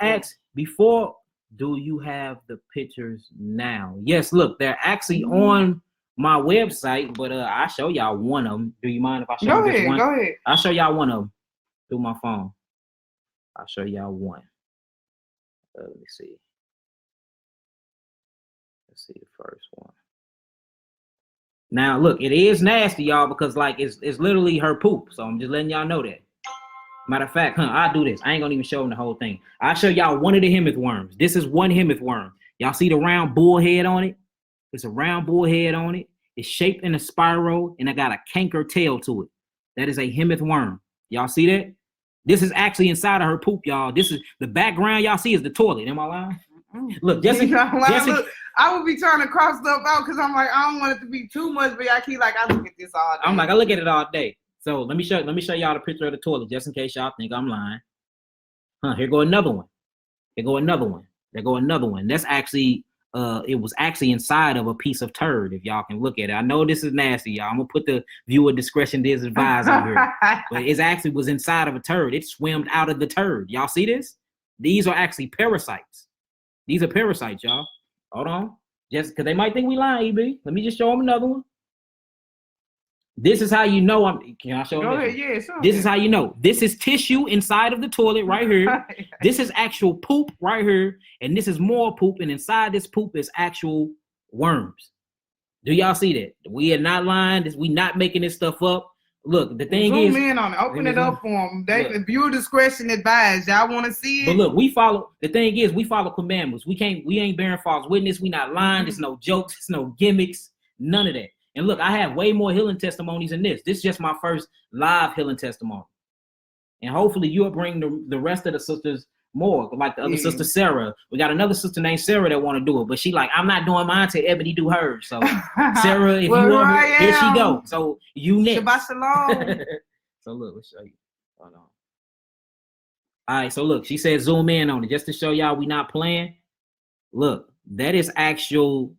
[SPEAKER 1] do you have the pictures now? Yes, look, they're actually on my website, but I'll show y'all one of them. Do you mind if I show you this one?
[SPEAKER 2] Go ahead.
[SPEAKER 1] I'll show y'all one of them through my phone. I'll show y'all one. Let me see. Let's see the first one. Now, look, it is nasty, y'all, because like it's literally her poop. So I'm just letting y'all know that. Matter of fact, I'll do this. I ain't gonna even show them the whole thing. I'll show y'all one of the hemith worms. This is one hemith worm. Y'all see the round bull head on it? It's a round bull head on it. It's shaped in a spiral, and it got a canker tail to it. That is a hemith worm. Y'all see that? This is actually inside of her poop, y'all. This is the background y'all see is the toilet. Am I lying? Look,
[SPEAKER 2] I would be trying to cross stuff out because I'm like, I don't want it to be too much, but I keep like, I look at this all day.
[SPEAKER 1] I'm like, I look at it all day. So let me show y'all the picture of the toilet just in case y'all think I'm lying. Here go another one. There go another one. That's actually it was actually inside of a piece of turd, if y'all can look at it. I know this is nasty, y'all. I'm gonna put the viewer discretion is advised on here. But it actually was inside of a turd. It swam out of the turd. Y'all see this? These are actually parasites. These are parasites, y'all. Hold on. Just because they might think we lying, EB. Let me just show them another one. This is how you know can I show them?
[SPEAKER 2] Go ahead, yeah, sure.
[SPEAKER 1] This is how you know. This is tissue inside of the toilet right here. This is actual poop right here. And this is more poop. And inside this poop is actual worms. Do y'all see that? We are not lying. We not making this stuff up. Look, the thing is,
[SPEAKER 2] zoom in on it. Open it up for them. Viewer discretion advised. Y'all want to see it?
[SPEAKER 1] But look, the thing is, we follow commandments. We ain't bearing false witness. We not lying. There's no jokes. There's no gimmicks. None of that. And look, I have way more healing testimonies than this. This is just my first live healing testimony. And hopefully you'll bring the rest of the sisters more, like the other sister Sarah. We got another sister named Sarah that want to do it, but she like, I'm not doing mine till Ebony do hers. So Sarah, if you want her, here she go. So you next.
[SPEAKER 2] Shabbat shalom.
[SPEAKER 1] So look, let's show you. Hold on. All right, so look, she said zoom in on it just to show y'all we not playing. Look, that is actual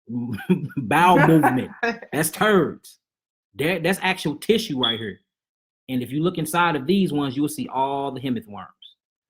[SPEAKER 1] bowel movement. That's turds. That's actual tissue right here. And if you look inside of these ones, you will see all the hemith worms.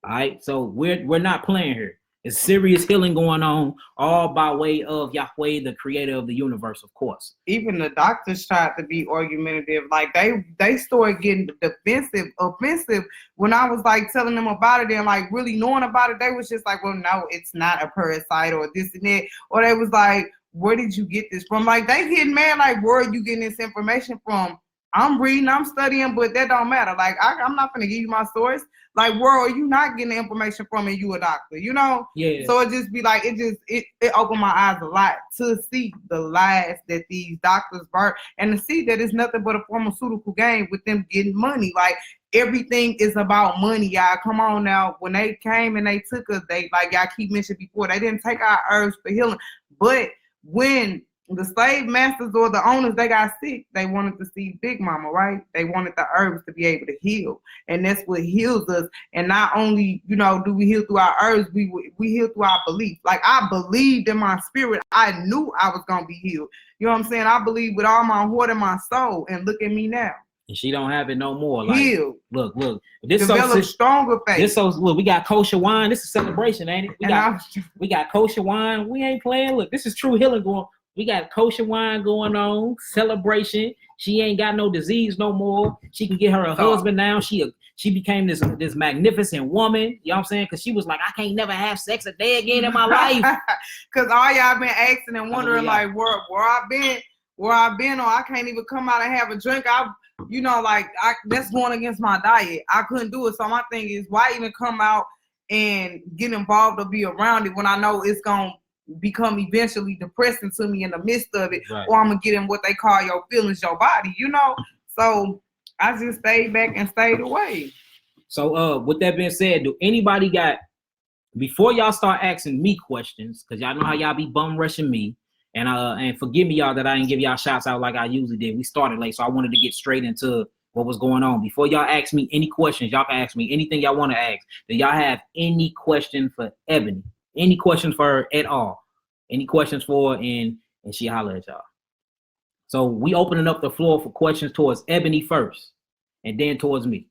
[SPEAKER 1] All right, so we're not playing here. It's serious healing going on, all by way of Yahweh, the creator of the universe, of course.
[SPEAKER 2] Even the doctors tried to be argumentative. Like they started getting offensive when I was like telling them about it and like really knowing about it. They was just like, well, no, it's not a parasite or this and that. Or they was like, where did you get this from? Like they getting mad, like, where are you getting this information from? I'm reading, I'm studying, but that don't matter. Like I'm not gonna give you my source. Like, where are you not getting the information from and you a doctor, you know?
[SPEAKER 1] Yeah.
[SPEAKER 2] So it just be like, it opened my eyes a lot to see the lies that these doctors burn and to see that it's nothing but a pharmaceutical game with them getting money. Like, everything is about money, y'all. Come on now. When they came and they took us, they, like y'all keep mentioning before, they didn't take our herbs for healing. But when the slave masters or the owners, they got sick, they wanted to see Big Mama, right? They wanted the herbs to be able to heal. And that's what heals us. And not only, you know, do we heal through our herbs, we heal through our belief. Like, I believed in my spirit. I knew I was going to be healed. You know what I'm saying? I believe with all my heart and my soul. And look at me now.
[SPEAKER 1] And she don't have it no more. Like,
[SPEAKER 2] healed.
[SPEAKER 1] Look. This
[SPEAKER 2] develop stronger faith.
[SPEAKER 1] This look, we got kosher wine. This is celebration, ain't it? We got kosher wine. We ain't playing. Look, this is true healing going. We got kosher wine going on. Celebration. She ain't got no disease no more. She can get her a husband now. She became this magnificent woman. You know what I'm saying? Because she was like, I can't never have sex a day again in my life.
[SPEAKER 2] Because all y'all been asking and wondering like where I've been, or I can't even come out and have a drink. That's going against my diet. I couldn't do it. So my thing is, why even come out and get involved or be around it when I know it's gonna become eventually depressing to me in the midst of it, right. Or I'm gonna get in what they call your feelings, your body, So I just stayed back and stayed away.
[SPEAKER 1] So with that being said, do anybody got, before y'all start asking me questions, because y'all know how y'all be bum rushing me, and forgive me y'all that I didn't give y'all shouts out like I usually did. We started late, so I wanted to get straight into what was going on. Before y'all ask me any questions, y'all can ask me anything y'all want to ask. Do y'all have any question for Ebony? Any questions for her at all? Any questions for her, and she holler at y'all. So we opening up the floor for questions towards Ebony first, and then towards me.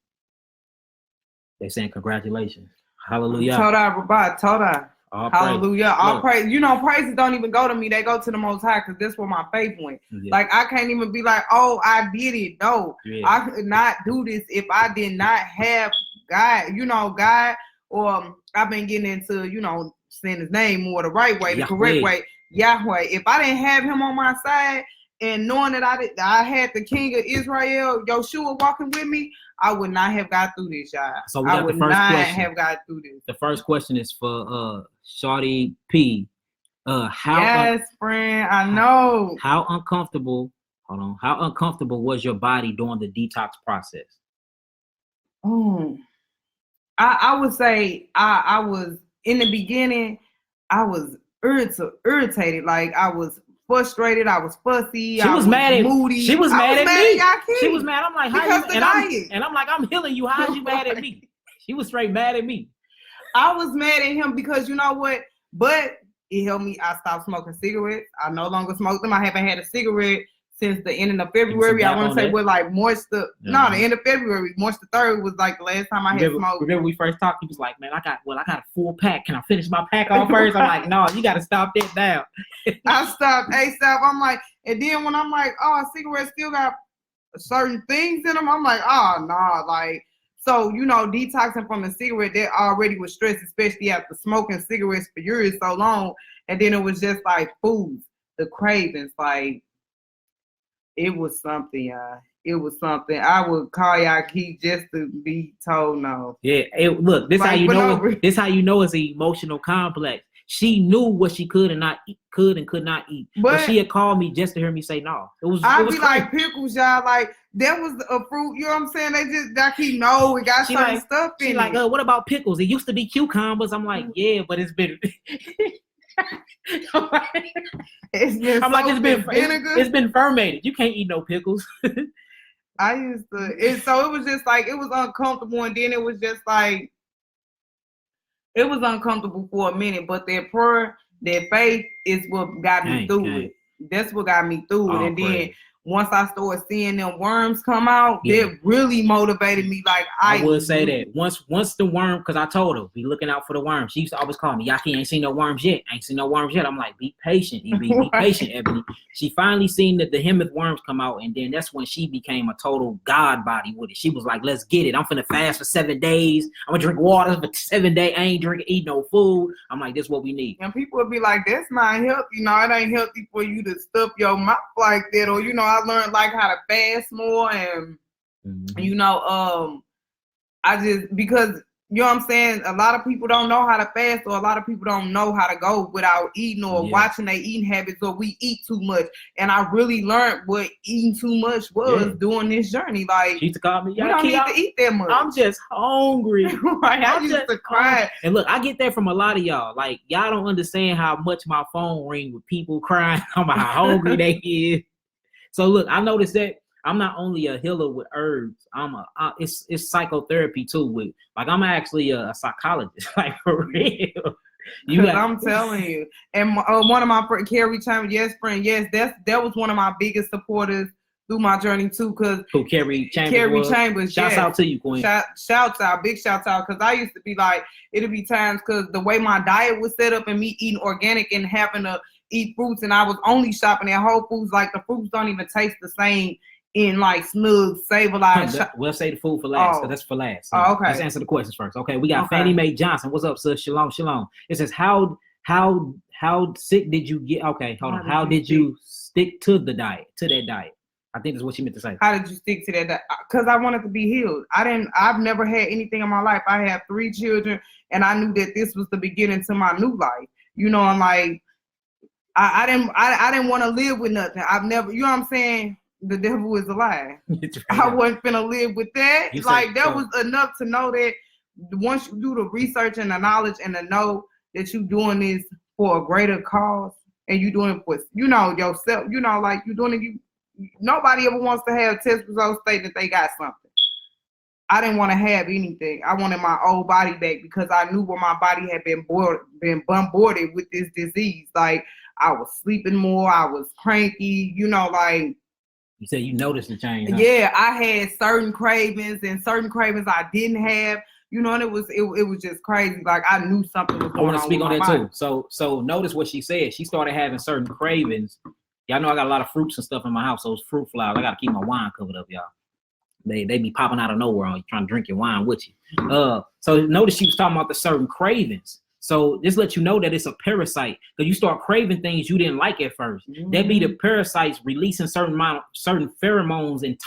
[SPEAKER 1] They saying congratulations. Hallelujah.
[SPEAKER 2] Told her. Hallelujah. All praise. Praises don't even go to me. They go to the Most High, because that's where my faith went. Yeah. Like, I can't even be like, oh, I did it. No, yeah. I could not do this if I did not have God, or I've been getting into, saying his name more the right way, the correct way, Yahweh. If I didn't have him on my side, and knowing that I had the King of Israel, Yeshua, walking with me, I would not have got through this, y'all.
[SPEAKER 1] So we got
[SPEAKER 2] I would
[SPEAKER 1] the first
[SPEAKER 2] not
[SPEAKER 1] question.
[SPEAKER 2] have got through this.
[SPEAKER 1] The first question is for Shawty P.
[SPEAKER 2] Friend, I know.
[SPEAKER 1] How uncomfortable was your body during the detox process?
[SPEAKER 2] I would say I was, in the beginning, I was irritated. Like, I was frustrated. I was fussy.
[SPEAKER 1] She was mad at
[SPEAKER 2] moody.
[SPEAKER 1] She was mad at me. She was mad. I'm like, I'm healing you. How's you mad at me? She was straight mad at me.
[SPEAKER 2] I was mad at him because you know what? But it helped me. I stopped smoking cigarettes. I no longer smoke them. I haven't had a cigarette since the end of February. I want to say like the end of February. March the 3rd was like the last time I had smoked.
[SPEAKER 1] Remember we first talked, he was like, man, I got a full pack. Can I finish my pack off first? I'm like, no, you got to stop that now.
[SPEAKER 2] I stopped ASAP. I'm like, and then when I'm like, oh, cigarettes still got certain things in them, I'm like, oh, no, like, so, detoxing from the cigarette, that already was stress, especially after smoking cigarettes for years so long. And then it was just like foods, the cravings, like, it was something, y'all. It was something. I would call y'all key just to be told no.
[SPEAKER 1] Yeah, look, this how you know. This how you know it's an emotional complex. She knew what she could and could not eat, but she had called me just to hear me say no.
[SPEAKER 2] I'd be like pickles, y'all. Like, that was a fruit. You know what I'm saying? They know it got certain stuff in it.
[SPEAKER 1] She like, what about pickles? It used to be cucumbers. I'm like, yeah, but it's been. It's been fermented. You can't eat no pickles.
[SPEAKER 2] I used to. So it was just like, it was uncomfortable, and then it was just like, it was uncomfortable for a minute. But that prayer, that faith is what got me through it. That's what got me through it. And then once I started seeing them worms come out, that really motivated me. Like,
[SPEAKER 1] I would say that once the worm, because I told her, be looking out for the worms. She used to always call me, Yaki, ain't seen no worms yet. I'm like, be patient, EB, be patient, Ebony. She finally seen that the hemith worms come out, and then that's when she became a total God body with it. She was like, let's get it. I'm finna fast for 7 days. I'm gonna drink water for 7 days. I ain't eat no food. I'm like, this is what we need.
[SPEAKER 2] And people would be like, that's not healthy. It ain't healthy for you to stuff your mouth like that. Or, I learned like how to fast more, and I just, because you know what I'm saying, a lot of people don't know how to fast, or a lot of people don't know how to go without eating or watching their eating habits, or we eat too much. And I really learned what eating too much was during this journey. Like,
[SPEAKER 1] she used to call me,
[SPEAKER 2] you don't need to eat that much.
[SPEAKER 1] I'm just hungry.
[SPEAKER 2] Right? I used to cry.
[SPEAKER 1] And look, I get that from a lot of y'all. Like, y'all don't understand how much my phone ring with people crying about how hungry they is. So look, I noticed that I'm not only a healer with herbs. It's psychotherapy too. I'm actually a psychologist, like, for real.
[SPEAKER 2] I'm telling you. And one of my friend, Carrie Chambers, friend, that was one of my biggest supporters through my journey too, cause
[SPEAKER 1] who Carrie Chambers. Shouts out to you, Queen.
[SPEAKER 2] Shouts out, big shouts out, cause I used to be like, it'd be times cause the way my diet was set up and me eating organic and having to eat fruits, and I was only shopping at Whole Foods. Like the fruits don't even taste the same in like Snugs, Save-A-Lot.
[SPEAKER 1] We'll say the food for last, because that's for last. So
[SPEAKER 2] okay.
[SPEAKER 1] Let's answer the questions first. Okay, we got Fannie Mae Johnson. What's up, sis? Shalom. It says, how sick did you get? Okay, hold on. How did you stick to that diet? I think that's what she meant to say.
[SPEAKER 2] How did you stick to that diet? Because I wanted to be healed. I've never had anything in my life. I have 3 children, and I knew that this was the beginning to my new life. You know, I'm like, I didn't want to live with nothing. I've never, you know what I'm saying? The devil is a lie. Right. I wasn't finna live with that. That was enough to know that once you do the research and the knowledge and to know that you're doing this for a greater cause and you're doing it for, you know, yourself, you know, like you're doing it, nobody ever wants to have test results state that they got something. I didn't want to have anything. I wanted my old body back because I knew where my body had been bombarded with this disease. Like I was sleeping more, I was cranky, you know, like.
[SPEAKER 1] You said you noticed the change. Huh?
[SPEAKER 2] Yeah, I had certain cravings and certain cravings I didn't have. You know, and it was just crazy. Like I knew something was going on.
[SPEAKER 1] I want to speak on that too. So notice what she said. She started having certain cravings. Y'all know I got a lot of fruits and stuff in my house. Those fruit flowers. I got to keep my wine covered up, y'all. They be popping out of nowhere on you trying to drink your wine with you. So notice she was talking about the certain cravings. So this lets you know that it's a parasite because you start craving things you didn't like at first. Mm-hmm. That be the parasites releasing certain pheromones and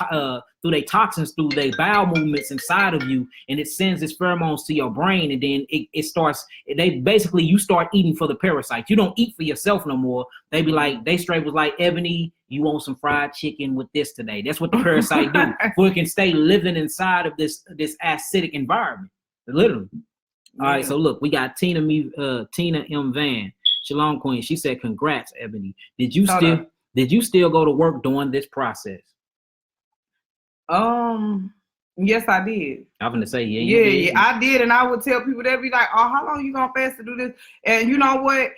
[SPEAKER 1] through their toxins, through their bowel movements inside of you, and it sends its pheromones to your brain, and then it starts. You start eating for the parasites. You don't eat for yourself no more. They straight was like, Ebony, you want some fried chicken with this today? That's what the parasite do, so it can stay living inside of this acidic environment, literally. All right, so look, we got Tina M. Van, Shalom Queen. She said, "Congrats, Ebony. Did you still go to work during this process?"
[SPEAKER 2] Yes, I did.
[SPEAKER 1] I'm gonna say,
[SPEAKER 2] yeah, I did, and I would tell people they'd be like, "Oh, how long you gonna fast to do this?" And you know what?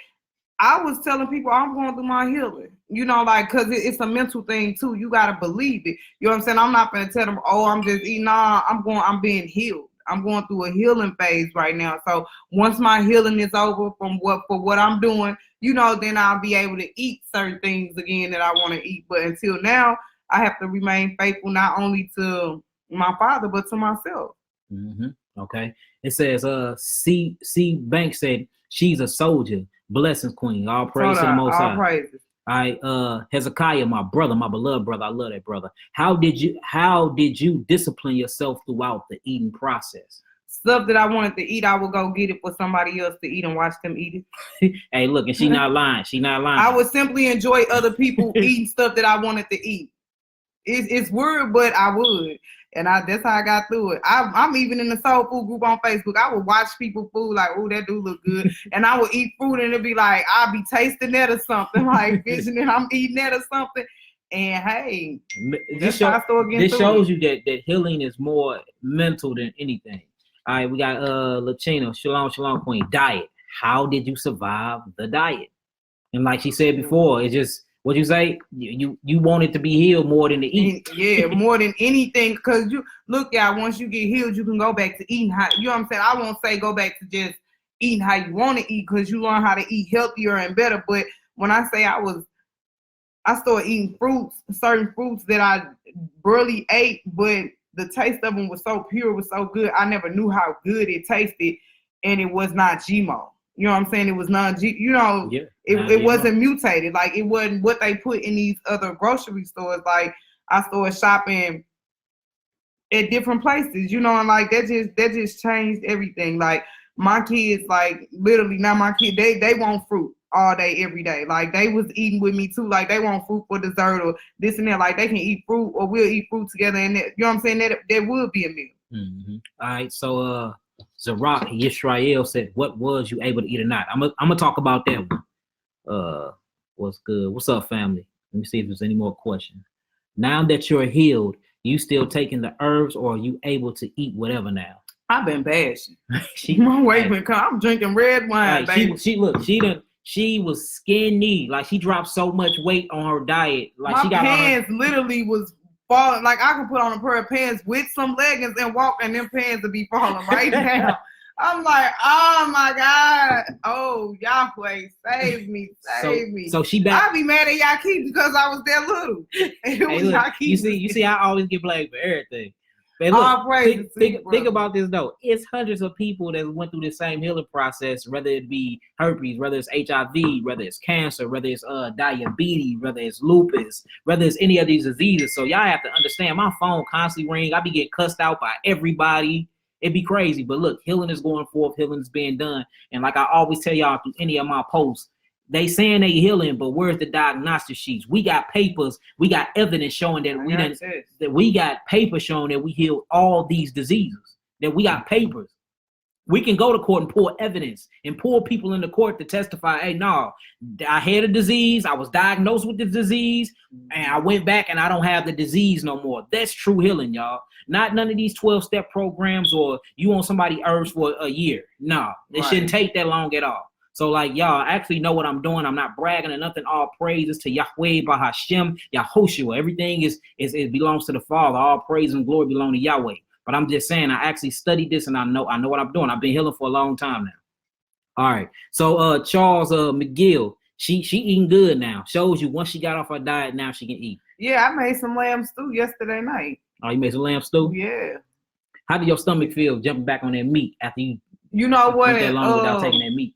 [SPEAKER 2] I was telling people I'm going through my healing. You know, like, cause it's a mental thing too. You gotta believe it. You know what I'm saying? I'm not gonna tell them, "Oh, I'm just eating." Nah, I'm being healed. I'm going through a healing phase right now. So once my healing is over for what I'm doing, you know, then I'll be able to eat certain things again that I want to eat. But until now, I have to remain faithful not only to my Father, but to myself.
[SPEAKER 1] Mm-hmm. Okay. It says, C. Banks said, she's a soldier. Blessings, Queen. All praise to the Most High.
[SPEAKER 2] All praises.
[SPEAKER 1] Hezekiah, my brother, my beloved brother. I love that brother. How did you discipline yourself throughout the eating process?
[SPEAKER 2] Stuff that I wanted to eat, I would go get it for somebody else to eat and watch them eat
[SPEAKER 1] it. Hey, look, and she not lying. I
[SPEAKER 2] would simply enjoy other people eating stuff that I wanted to eat. It's weird, but I would. And that's how I got through it. I'm even in the soul food group on Facebook. I would watch people food like, oh, that do look good. And I would eat food and it'd be like, I'll be tasting that or something, like visioning I'm eating that or something. And hey,
[SPEAKER 1] this shows you that healing is more mental than anything. All right, we got Latina, Shalom Queen. Diet. How did you survive the diet? And like she said before, it's just, what you say? You wanted to be healed more than to eat.
[SPEAKER 2] Yeah, more than anything. Because you look, y'all, once you get healed, you can go back to eating how, you know what I'm saying? I won't say go back to just eating how you want to eat because you learn how to eat healthier and better. But when I say I started eating certain fruits that I barely ate, but the taste of them was so pure, was so good. I never knew how good it tasted, and it was not GMO. You know what I'm saying? It was it wasn't mutated. Like it wasn't what they put in these other grocery stores. Like I started shopping at different places, you know, and like that just changed everything. Like my kids, like literally now my kids, they want fruit all day, every day. Like they was eating with me too. Like they want fruit for dessert or this and that. Like they can eat fruit or we'll eat fruit together, and that, you know what I'm saying? That would be a meal.
[SPEAKER 1] Mm-hmm. All right, so Zarak Yisrael said, what was you able to eat or not? I'm gonna talk about that one. What's good? What's up, family? Let me see if there's any more questions. Now that you're healed, you still taking the herbs, or are you able to eat whatever now?
[SPEAKER 2] I've been bashing. My weight been come. I'm drinking red wine, baby.
[SPEAKER 1] She She was skinny. Like, she dropped so much weight on her diet. Like,
[SPEAKER 2] my
[SPEAKER 1] she got
[SPEAKER 2] pants literally was falling. Like, I could put on a pair of pants with some leggings and walk, and them pants would be falling right down. I'm like, oh my God. Oh, Yahweh, save me, save me.
[SPEAKER 1] So she back.
[SPEAKER 2] I'd be mad at Yaki because I was that little. And it was
[SPEAKER 1] look,
[SPEAKER 2] Yaki.
[SPEAKER 1] you see, I always get blamed for everything. But look, think about this though. It's hundreds of people that went through the same healing process, whether it be herpes, whether it's HIV, whether it's cancer, whether it's diabetes, whether it's lupus, whether it's any of these diseases. So y'all have to understand, my phone constantly ring. I be getting cussed out by everybody. It'd be crazy. But look, healing is going forth, healing is being done. And like I always tell y'all through any of my posts, they saying they healing, but where's the diagnostic sheets? We got papers, we got evidence showing that we got papers showing that we healed all these diseases. That we got papers. We can go to court and pull evidence and pull people into court to testify. Hey, no, I had a disease. I was diagnosed with the disease, and I went back and I don't have the disease no more. That's true healing, y'all. Not none of these 12-step programs or you on somebody herbs for a year. No, it shouldn't take that long at all. So, like, y'all actually know what I'm doing. I'm not bragging or nothing. All praises to Yahweh, Bahashem, Yahushua. Everything it belongs to the Father. All praise and glory belong to Yahweh. But I'm just saying, I actually studied this and I know what I'm doing. I've been healing for a long time now. All right. So Charles McGill, she eating good now. Shows you once she got off her diet, now she can eat.
[SPEAKER 2] Yeah, I made some lamb stew yesterday night.
[SPEAKER 1] Oh, you made some lamb stew?
[SPEAKER 2] Yeah.
[SPEAKER 1] How did your stomach feel jumping back on that meat after you
[SPEAKER 2] know what?
[SPEAKER 1] went that long without taking that meat?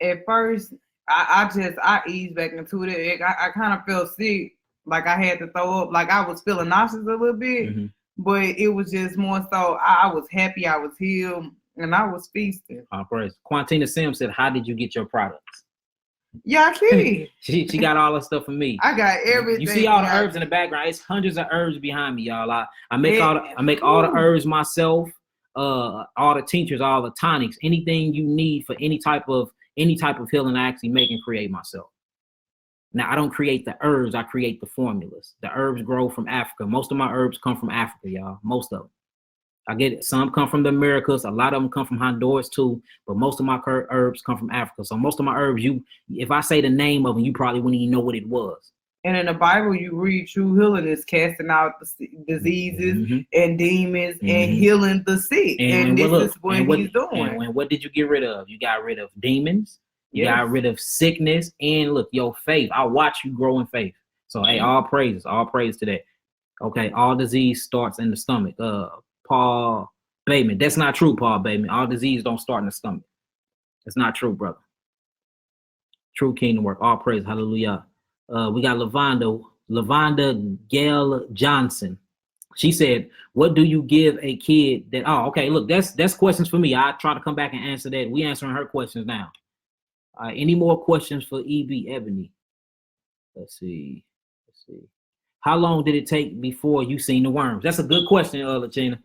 [SPEAKER 2] At first, I eased back into it. I kind of felt sick, like I had to throw up, like I was feeling nauseous a little bit, but it was just more so I was happy, I was healed, and I was feasting.
[SPEAKER 1] Oh, praise. Quantina Sims said, "How did you get your products?"
[SPEAKER 2] Yeah,
[SPEAKER 1] she got all the stuff for me.
[SPEAKER 2] I got everything.
[SPEAKER 1] You see all the herbs in the background. It's hundreds of herbs behind me, y'all. I make all the herbs myself. All the tinctures, all the tonics, anything you need for any type of healing, I actually make and create myself. Now, I don't create the herbs, I create the formulas. The herbs grow from Africa. Most of my herbs come from Africa, y'all. Most of them. I get it. Some come from the Americas. A lot of them come from Honduras too. But most of my herbs come from Africa. So most of my herbs, if I say the name of them, you probably wouldn't even know what it was.
[SPEAKER 2] And in the Bible, you read true healing is casting out the diseases and demons and healing the sick. And this is what he's doing.
[SPEAKER 1] And what did you get rid of? You got rid of demons. You got rid of sickness. And look, your faith. I watch you grow in faith. So, hey, all praise to that. Okay, all disease starts in the stomach. Paul Bateman. That's not true, Paul Bateman. All disease don't start in the stomach. That's not true, brother. True kingdom work. All praise. Hallelujah. We got Lavonda Gail Johnson. She said, "What do you give a kid that?" Oh, okay. Look, that's questions for me. I try to come back and answer that. We answering her questions now. Any more questions for EB Ebony? Let's see. How long did it take before you seen the worms? That's a good question, Lachina.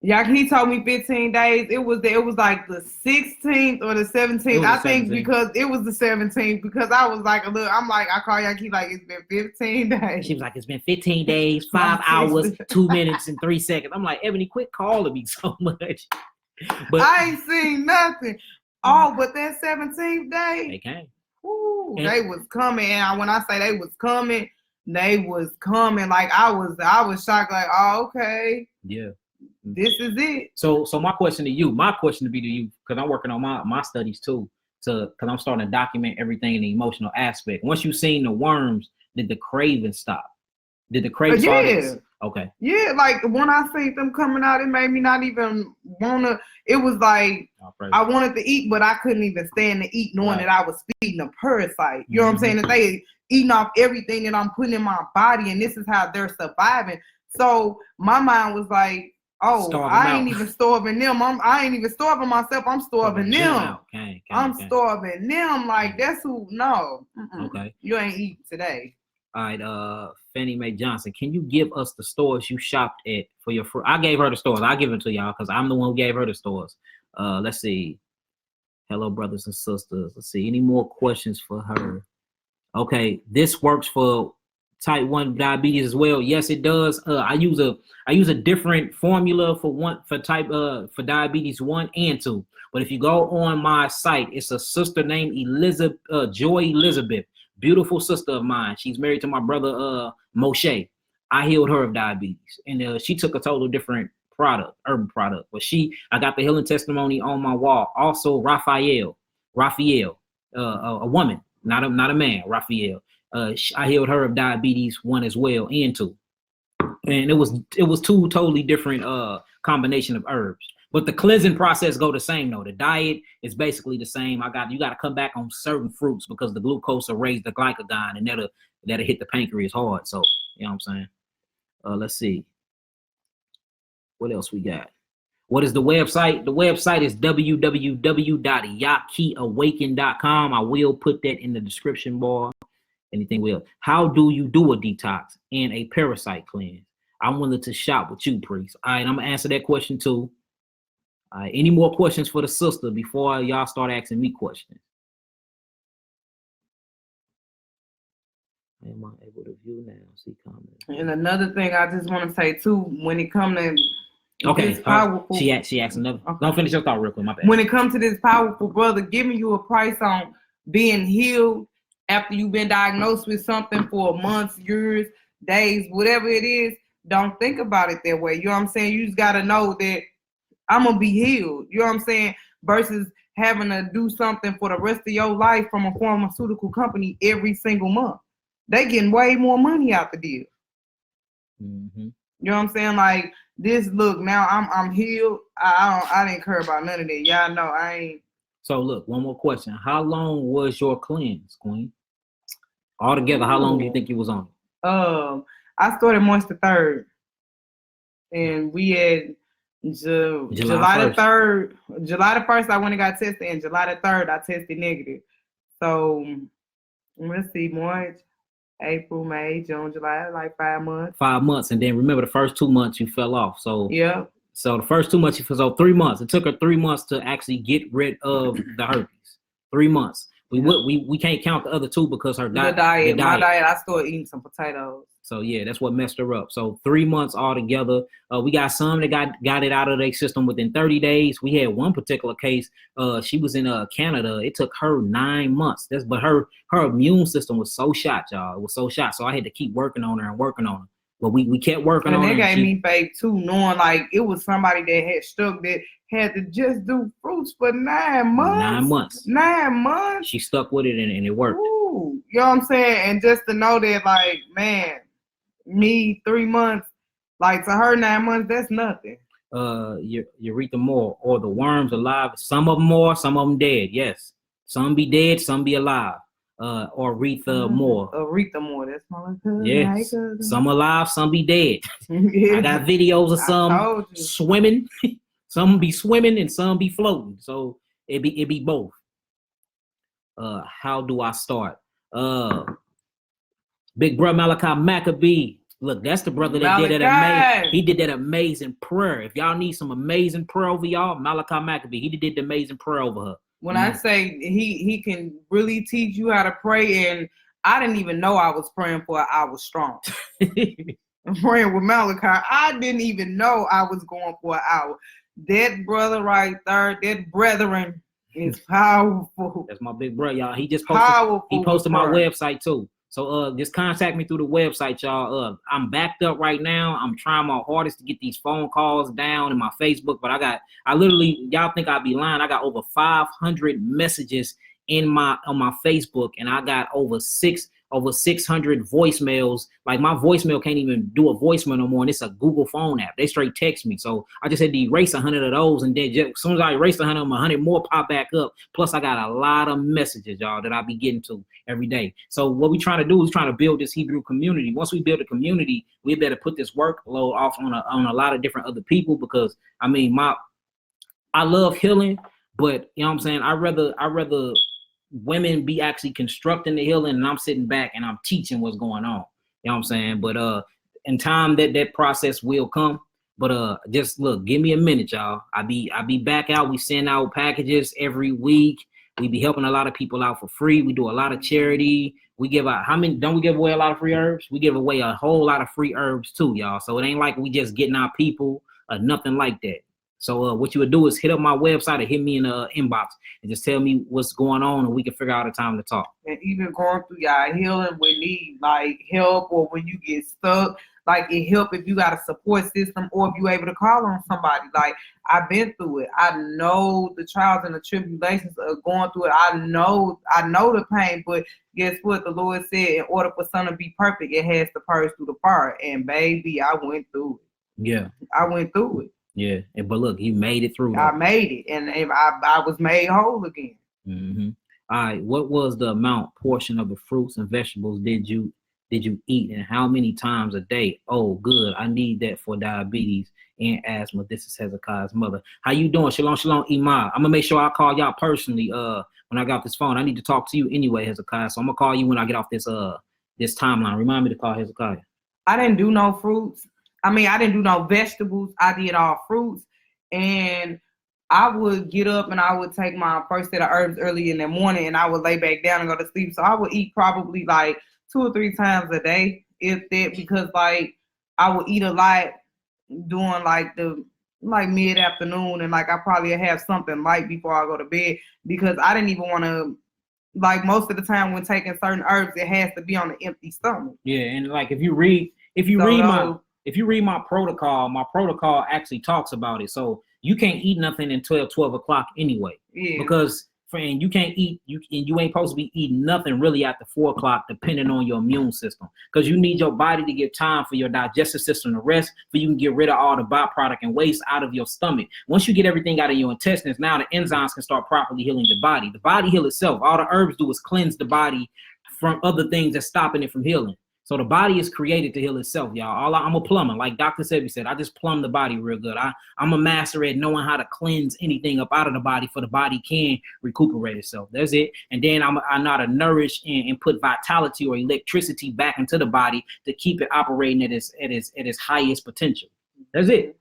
[SPEAKER 2] Yeah, he told me 15 days. It was like the 16th or the 17th. I think because it was the 17th because I was like I call Yaki like it's been 15 days.
[SPEAKER 1] She was like, it's been 15 days, 5 hours, 2 minutes, and 3 seconds. I'm like, Ebony, quit calling me so much. But
[SPEAKER 2] I ain't seen nothing. Oh, but that 17th day.
[SPEAKER 1] They came.
[SPEAKER 2] Ooh, they was coming. And when I say they was coming, like I was shocked, like, oh, okay.
[SPEAKER 1] Yeah.
[SPEAKER 2] This is it.
[SPEAKER 1] So my question to you, because I'm working on my studies too, because I'm starting to document everything in the emotional aspect. Once you seen the worms, did the craving stop? Did the craving stop? Okay.
[SPEAKER 2] Yeah, like when I seen them coming out, it made me not even wanna. It was like I wanted to eat, but I couldn't even stand to eat, knowing that I was feeding a parasite. You know what I'm saying? That they eating off everything that I'm putting in my body, and this is how they're surviving. So my mind was like, oh, I ain't even starving them. I ain't even starving myself. I'm starving them. I'm starving them. Like, that's who, no.
[SPEAKER 1] Okay.
[SPEAKER 2] You ain't eating today.
[SPEAKER 1] All right, Fannie Mae Johnson, can you give us the stores you shopped at for your fruit? I gave her the stores. I'll give them to y'all because I'm the one who gave her the stores. Let's see. Hello, brothers and sisters. Let's see. Any more questions for her? Okay, this works for type 1 diabetes as well? Yes, it does. I use a different formula for diabetes 1 and 2. But if you go on my site, it's a sister named Elizabeth, Joy Elizabeth, beautiful sister of mine. She's married to my brother Moshe. I healed her of diabetes, and she took a total different herb product. But I got the healing testimony on my wall. Also, Raphael, a woman, not a man, Raphael. I healed her of diabetes 1 as well and 2, and it was 2 totally different combination of herbs. But the cleansing process go the same though. The diet is basically the same. You got to come back on certain fruits because the glucose will raise the glycagon, and that'll hit the pancreas hard. So you know what I'm saying. Let's see. What else we got? What is the website? The website is www.yakiawaken.com. I will put that in the description bar. Anything will. How do you do a detox and a parasite cleanse? I'm willing to shop with you, priest. All right, I'm gonna answer that question too. All right, any more questions for the sister before y'all start asking me questions? Am I able to view now? See comments.
[SPEAKER 2] And another thing I just want to say too, when it comes to
[SPEAKER 1] okay, powerful, she asked another. Okay. Don't finish your thought real quick. My bad.
[SPEAKER 2] When it comes to this powerful brother giving you a price on being healed after you've been diagnosed with something for months, years, days, whatever it is, don't think about it that way. You know what I'm saying? You just gotta know that I'm gonna be healed. You know what I'm saying? Versus having to do something for the rest of your life from a pharmaceutical company every single month. They getting way more money out the deal.
[SPEAKER 1] Mm-hmm.
[SPEAKER 2] You know what I'm saying? Like this, look, now I'm healed. I didn't care about none of that. Y'all know I ain't.
[SPEAKER 1] So look, one more question. How long was your cleanse, Queen? Altogether, how long do you think you was on it?
[SPEAKER 2] I started March the 3rd. And we had July the 3rd. July the 1st I went and got tested, and July the 3rd I tested negative. So let's see, March, April, May, June, July, like 5 months.
[SPEAKER 1] 5 months, and then remember the first 2 months you fell off. So
[SPEAKER 2] yeah.
[SPEAKER 1] So the first 2 months so 3 months. It took her 3 months to actually get rid of the herpes. 3 months. We can't count the other 2 because her diet.
[SPEAKER 2] My diet. I started eating some potatoes.
[SPEAKER 1] So yeah, that's what messed her up. So 3 months altogether. We got some that got it out of their system within 30 days. We had one particular case. She was in Canada. It took her 9 months. But her immune system was so shot, y'all. It was so shot. So I had to keep working on her. But we kept working on her.
[SPEAKER 2] And they gave me faith too, knowing like it was somebody that had stuck that had to just do fruits for 9 months.
[SPEAKER 1] 9 months.
[SPEAKER 2] 9 months.
[SPEAKER 1] She stuck with it and it worked.
[SPEAKER 2] Ooh, you know what I'm saying? And just to know that, like, man, me 3 months, like to her 9 months, that's nothing.
[SPEAKER 1] Urethra more, or the worms alive. Some of them more, some of them dead. Yes, some be dead, some be alive. Or Aretha Moore.
[SPEAKER 2] Aretha Moore, that's my cousin.
[SPEAKER 1] Yes, some alive, some be dead. I got videos of some swimming. Some be swimming and some be floating. So it be both. How do I start? Big brother Malachi Maccabee. Look, that's the brother that did that amazing. He did that amazing prayer. If y'all need some amazing prayer over y'all, Malachi Maccabee, he did the amazing prayer over her.
[SPEAKER 2] When I say he can really teach you how to pray, and I didn't even know I was praying for an hour strong. I'm praying with Malachi. I didn't even know I was going for an hour. That brother right there, that brethren is powerful.
[SPEAKER 1] That's my big brother, y'all. He just posted my website too. So just contact me through the website, y'all. I'm backed up right now. I'm trying my hardest to get these phone calls down in my Facebook, but I literally, y'all think I'd be lying. I got over 500 messages on my Facebook, and I got over 600 voicemails. Like my voicemail can't even do a voicemail no more, and it's a Google phone app. They straight text me. So I just had to erase 100 of those, and then as soon as I erased 100 of them, 100 more pop back up. Plus I got a lot of messages, y'all, that I be getting to every day. So what we trying to do is trying to build this Hebrew community. Once we build a community, we better put this workload off on a lot of different other people, because I mean, I love healing, but you know what I'm saying, I rather women be actually constructing the healing, and I'm sitting back and I'm teaching what's going on. You know what I'm saying? But in time that process will come. But just look, give me a minute, y'all. I be back out. We send out packages every week. We be helping a lot of people out for free. We do a lot of charity. We give out don't we give away a lot of free herbs? We give away a whole lot of free herbs too, y'all. So it ain't like we just getting our people or nothing like that. So what you would do is hit up my website or hit me in the inbox and just tell me what's going on, and we can figure out a time to talk.
[SPEAKER 2] And even going through y'all healing when need like help, or when you get stuck, like it help if you got a support system, or if you able to call on somebody. Like I've been through it. I know the trials and the tribulations of going through it. I know the pain, but guess what? The Lord said, in order for something to be perfect, it has to purge through the fire. And baby, I went through it.
[SPEAKER 1] Yeah,
[SPEAKER 2] I went through it.
[SPEAKER 1] Yeah, but look, you made it through.
[SPEAKER 2] I made it, and I was made whole again.
[SPEAKER 1] Mm-hmm. All right, what was the portion of the fruits and vegetables did you eat, and how many times a day? Oh, good. I need that for diabetes and asthma. This is Hezekiah's mother. How you doing? Shalom, shalom, Iman. I'm gonna make sure I call y'all personally. When I got off this phone, I need to talk to you anyway, Hezekiah. So I'm gonna call you when I get off this timeline. Remind me to call Hezekiah.
[SPEAKER 2] I didn't do no fruits. I didn't do no vegetables. I did all fruits, and I would get up and I would take my first set of herbs early in the morning, and I would lay back down and go to sleep. So I would eat probably like 2 or 3 times a day, if that, because like I would eat a lot during like mid-afternoon, and like I probably have something light before I go to bed, because I didn't even want to, like most of the time when taking certain herbs, it has to be on an empty stomach.
[SPEAKER 1] Yeah, and like if you read my protocol actually talks about it. So you can't eat nothing until 12 o'clock anyway. Yeah. Because friend, you can't eat, you ain't supposed to be eating nothing really after 4 o'clock, depending on your immune system. Because you need your body to give time for your digestive system to rest, so you can get rid of all the byproduct and waste out of your stomach. Once you get everything out of your intestines, now the enzymes can start properly healing the body. The body heal itself. All the herbs do is cleanse the body from other things that's stopping it from healing. So the body is created to heal itself, y'all. I'm a plumber. Like Dr. Sebi said, I just plumb the body real good. I'm a master at knowing how to cleanse anything up out of the body, for the body can recuperate itself. That's it. And then I know how to nourish and put vitality or electricity back into the body to keep it operating at its highest potential. That's it.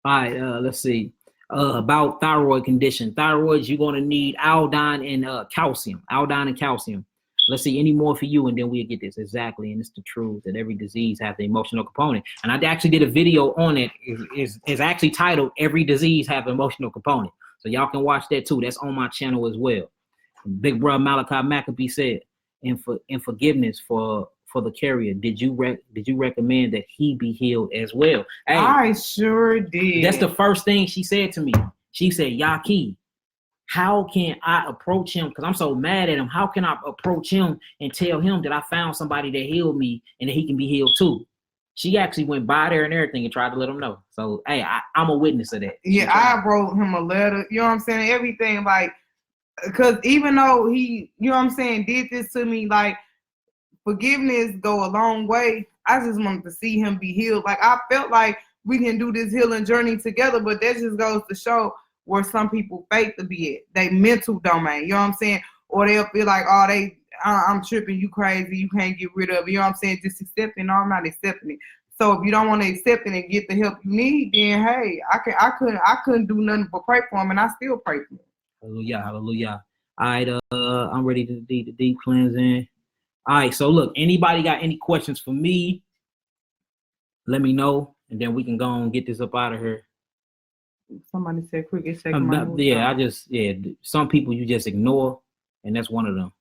[SPEAKER 1] All right, let's see. About thyroid condition. Thyroids, you're going to need iodine and calcium. Iodine and calcium. Let's see, any more for you, and then we'll get this. Exactly, and it's the truth that every disease has the emotional component. And I actually did a video on it. It's actually titled, Every Disease Have an Emotional Component. So y'all can watch that too. That's on my channel as well. Big brother Malachi Maccabee said, in forgiveness for the carrier, did you recommend that he be healed as well? Hey,
[SPEAKER 2] I sure did.
[SPEAKER 1] That's the first thing she said to me. She said, Yaki, how can I approach him? Because I'm so mad at him. How can I approach him and tell him that I found somebody that healed me and that he can be healed too? She actually went by there and everything and tried to let him know. So, hey, I'm a witness of that.
[SPEAKER 2] Yeah, I wrote him a letter. You know what I'm saying? Everything, like, because even though he, you know what I'm saying, did this to me, like, forgiveness go a long way. I just wanted to see him be healed. Like, I felt like we can do this healing journey together, but that just goes to show where some people fake to be at, they mental domain, you know what I'm saying? Or they'll feel like, oh, I'm tripping, you crazy, you can't get rid of it, you know what I'm saying? Just accepting. No, I'm not accepting it. So if you don't want to accept it and get the help you need, then hey, I couldn't do nothing but pray for him, and I still pray for him.
[SPEAKER 1] Hallelujah, hallelujah. All right, I'm ready to do the deep cleansing. All right, so look, anybody got any questions for me? Let me know, and then we can go and get this up out of here.
[SPEAKER 2] Somebody said cricket shaking
[SPEAKER 1] some people you just ignore, and that's one of them.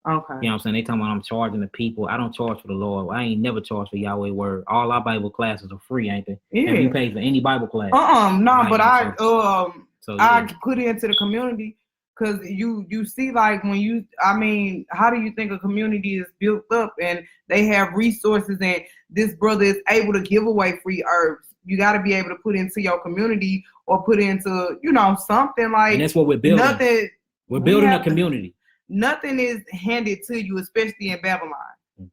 [SPEAKER 2] Okay.
[SPEAKER 1] You know what I'm saying? They talking about I'm charging the people. I don't charge for the Lord. I ain't never charged for Yahweh word. All our Bible classes are free, ain't they?
[SPEAKER 2] Yeah.
[SPEAKER 1] And you pay for any Bible class.
[SPEAKER 2] No, but I put it into the community, because you see, like, when you, how do you think a community is built up and they have resources, and this brother is able to give away free herbs? You got to be able to put into your community or put into, something like. And
[SPEAKER 1] that's what we're building. We're building a community.
[SPEAKER 2] Nothing is handed to you, especially in Babylon.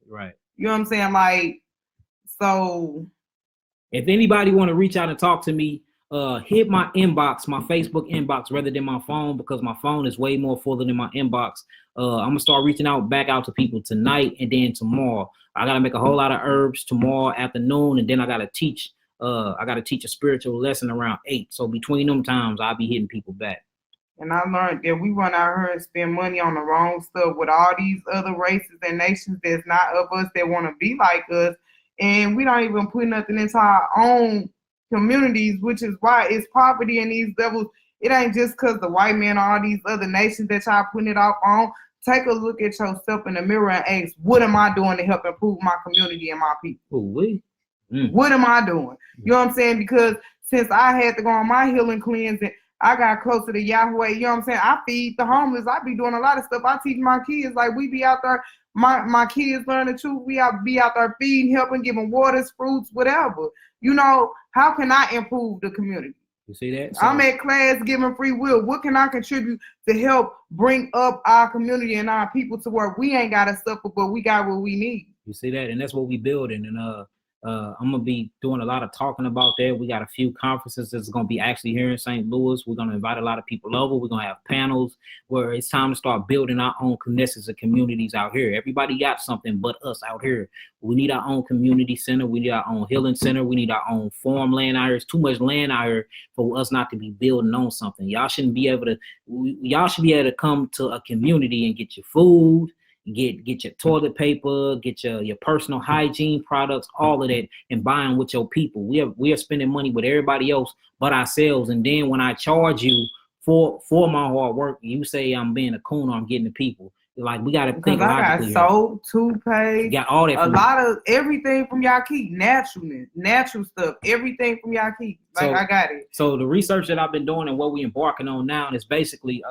[SPEAKER 1] Right.
[SPEAKER 2] You know what I'm saying? Like, so.
[SPEAKER 1] If anybody want to reach out and talk to me, hit my inbox, my Facebook inbox, rather than my phone, because my phone is way more full than my inbox. I'm gonna start reaching back out to people tonight, and then tomorrow. I gotta make a whole lot of herbs tomorrow afternoon, and then I gotta teach a spiritual lesson around 8. So between them times, I'll be hitting people back.
[SPEAKER 2] And I learned that we run out here and spend money on the wrong stuff with all these other races and nations that's not of us that want to be like us. And we don't even put nothing into our own communities, which is why it's poverty in these levels. It ain't just because the white man or all these other nations that y'all putting it off on. Take a look at yourself in the mirror and ask, what am I doing to help improve my community and my people? What am I doing? You know what I'm saying? Because since I had to go on my healing cleansing, I got closer to Yahweh. You know what I'm saying? I feed the homeless. I be doing a lot of stuff. I teach my kids. Like, we be out there. My kids learn the truth. We be out there feeding, helping, giving waters, fruits, whatever. You know, how can I improve the community?
[SPEAKER 1] You see that?
[SPEAKER 2] So, I'm at class giving free will. What can I contribute to help bring up our community and our people to where we ain't got to suffer, but we got what we need?
[SPEAKER 1] You see that? And that's what we building. And I'm going to be doing a lot of talking about that. We got a few conferences that's going to be actually here in St. Louis. We're going to invite a lot of people over. We're going to have panels where it's time to start building our own connections and communities out here. Everybody got something but us out here. We need our own community center. We need our own healing center. We need our own farmland out here. There's too much land out here for us not to be building on something. Y'all should be able to come to a community and get your food, get your toilet paper, get your personal hygiene products, all of that, and buying with your people. We are spending money with everybody else but ourselves. And then when I charge you for my hard work, you say I'm being a coon or I'm getting the people. Like, we got to think logically.
[SPEAKER 2] I got soap, toothpaste,
[SPEAKER 1] got all that.
[SPEAKER 2] A lot of everything from y'all keep, natural stuff, everything from y'all keep. Like, I got it.
[SPEAKER 1] So the research that I've been doing and what we're embarking on now is basically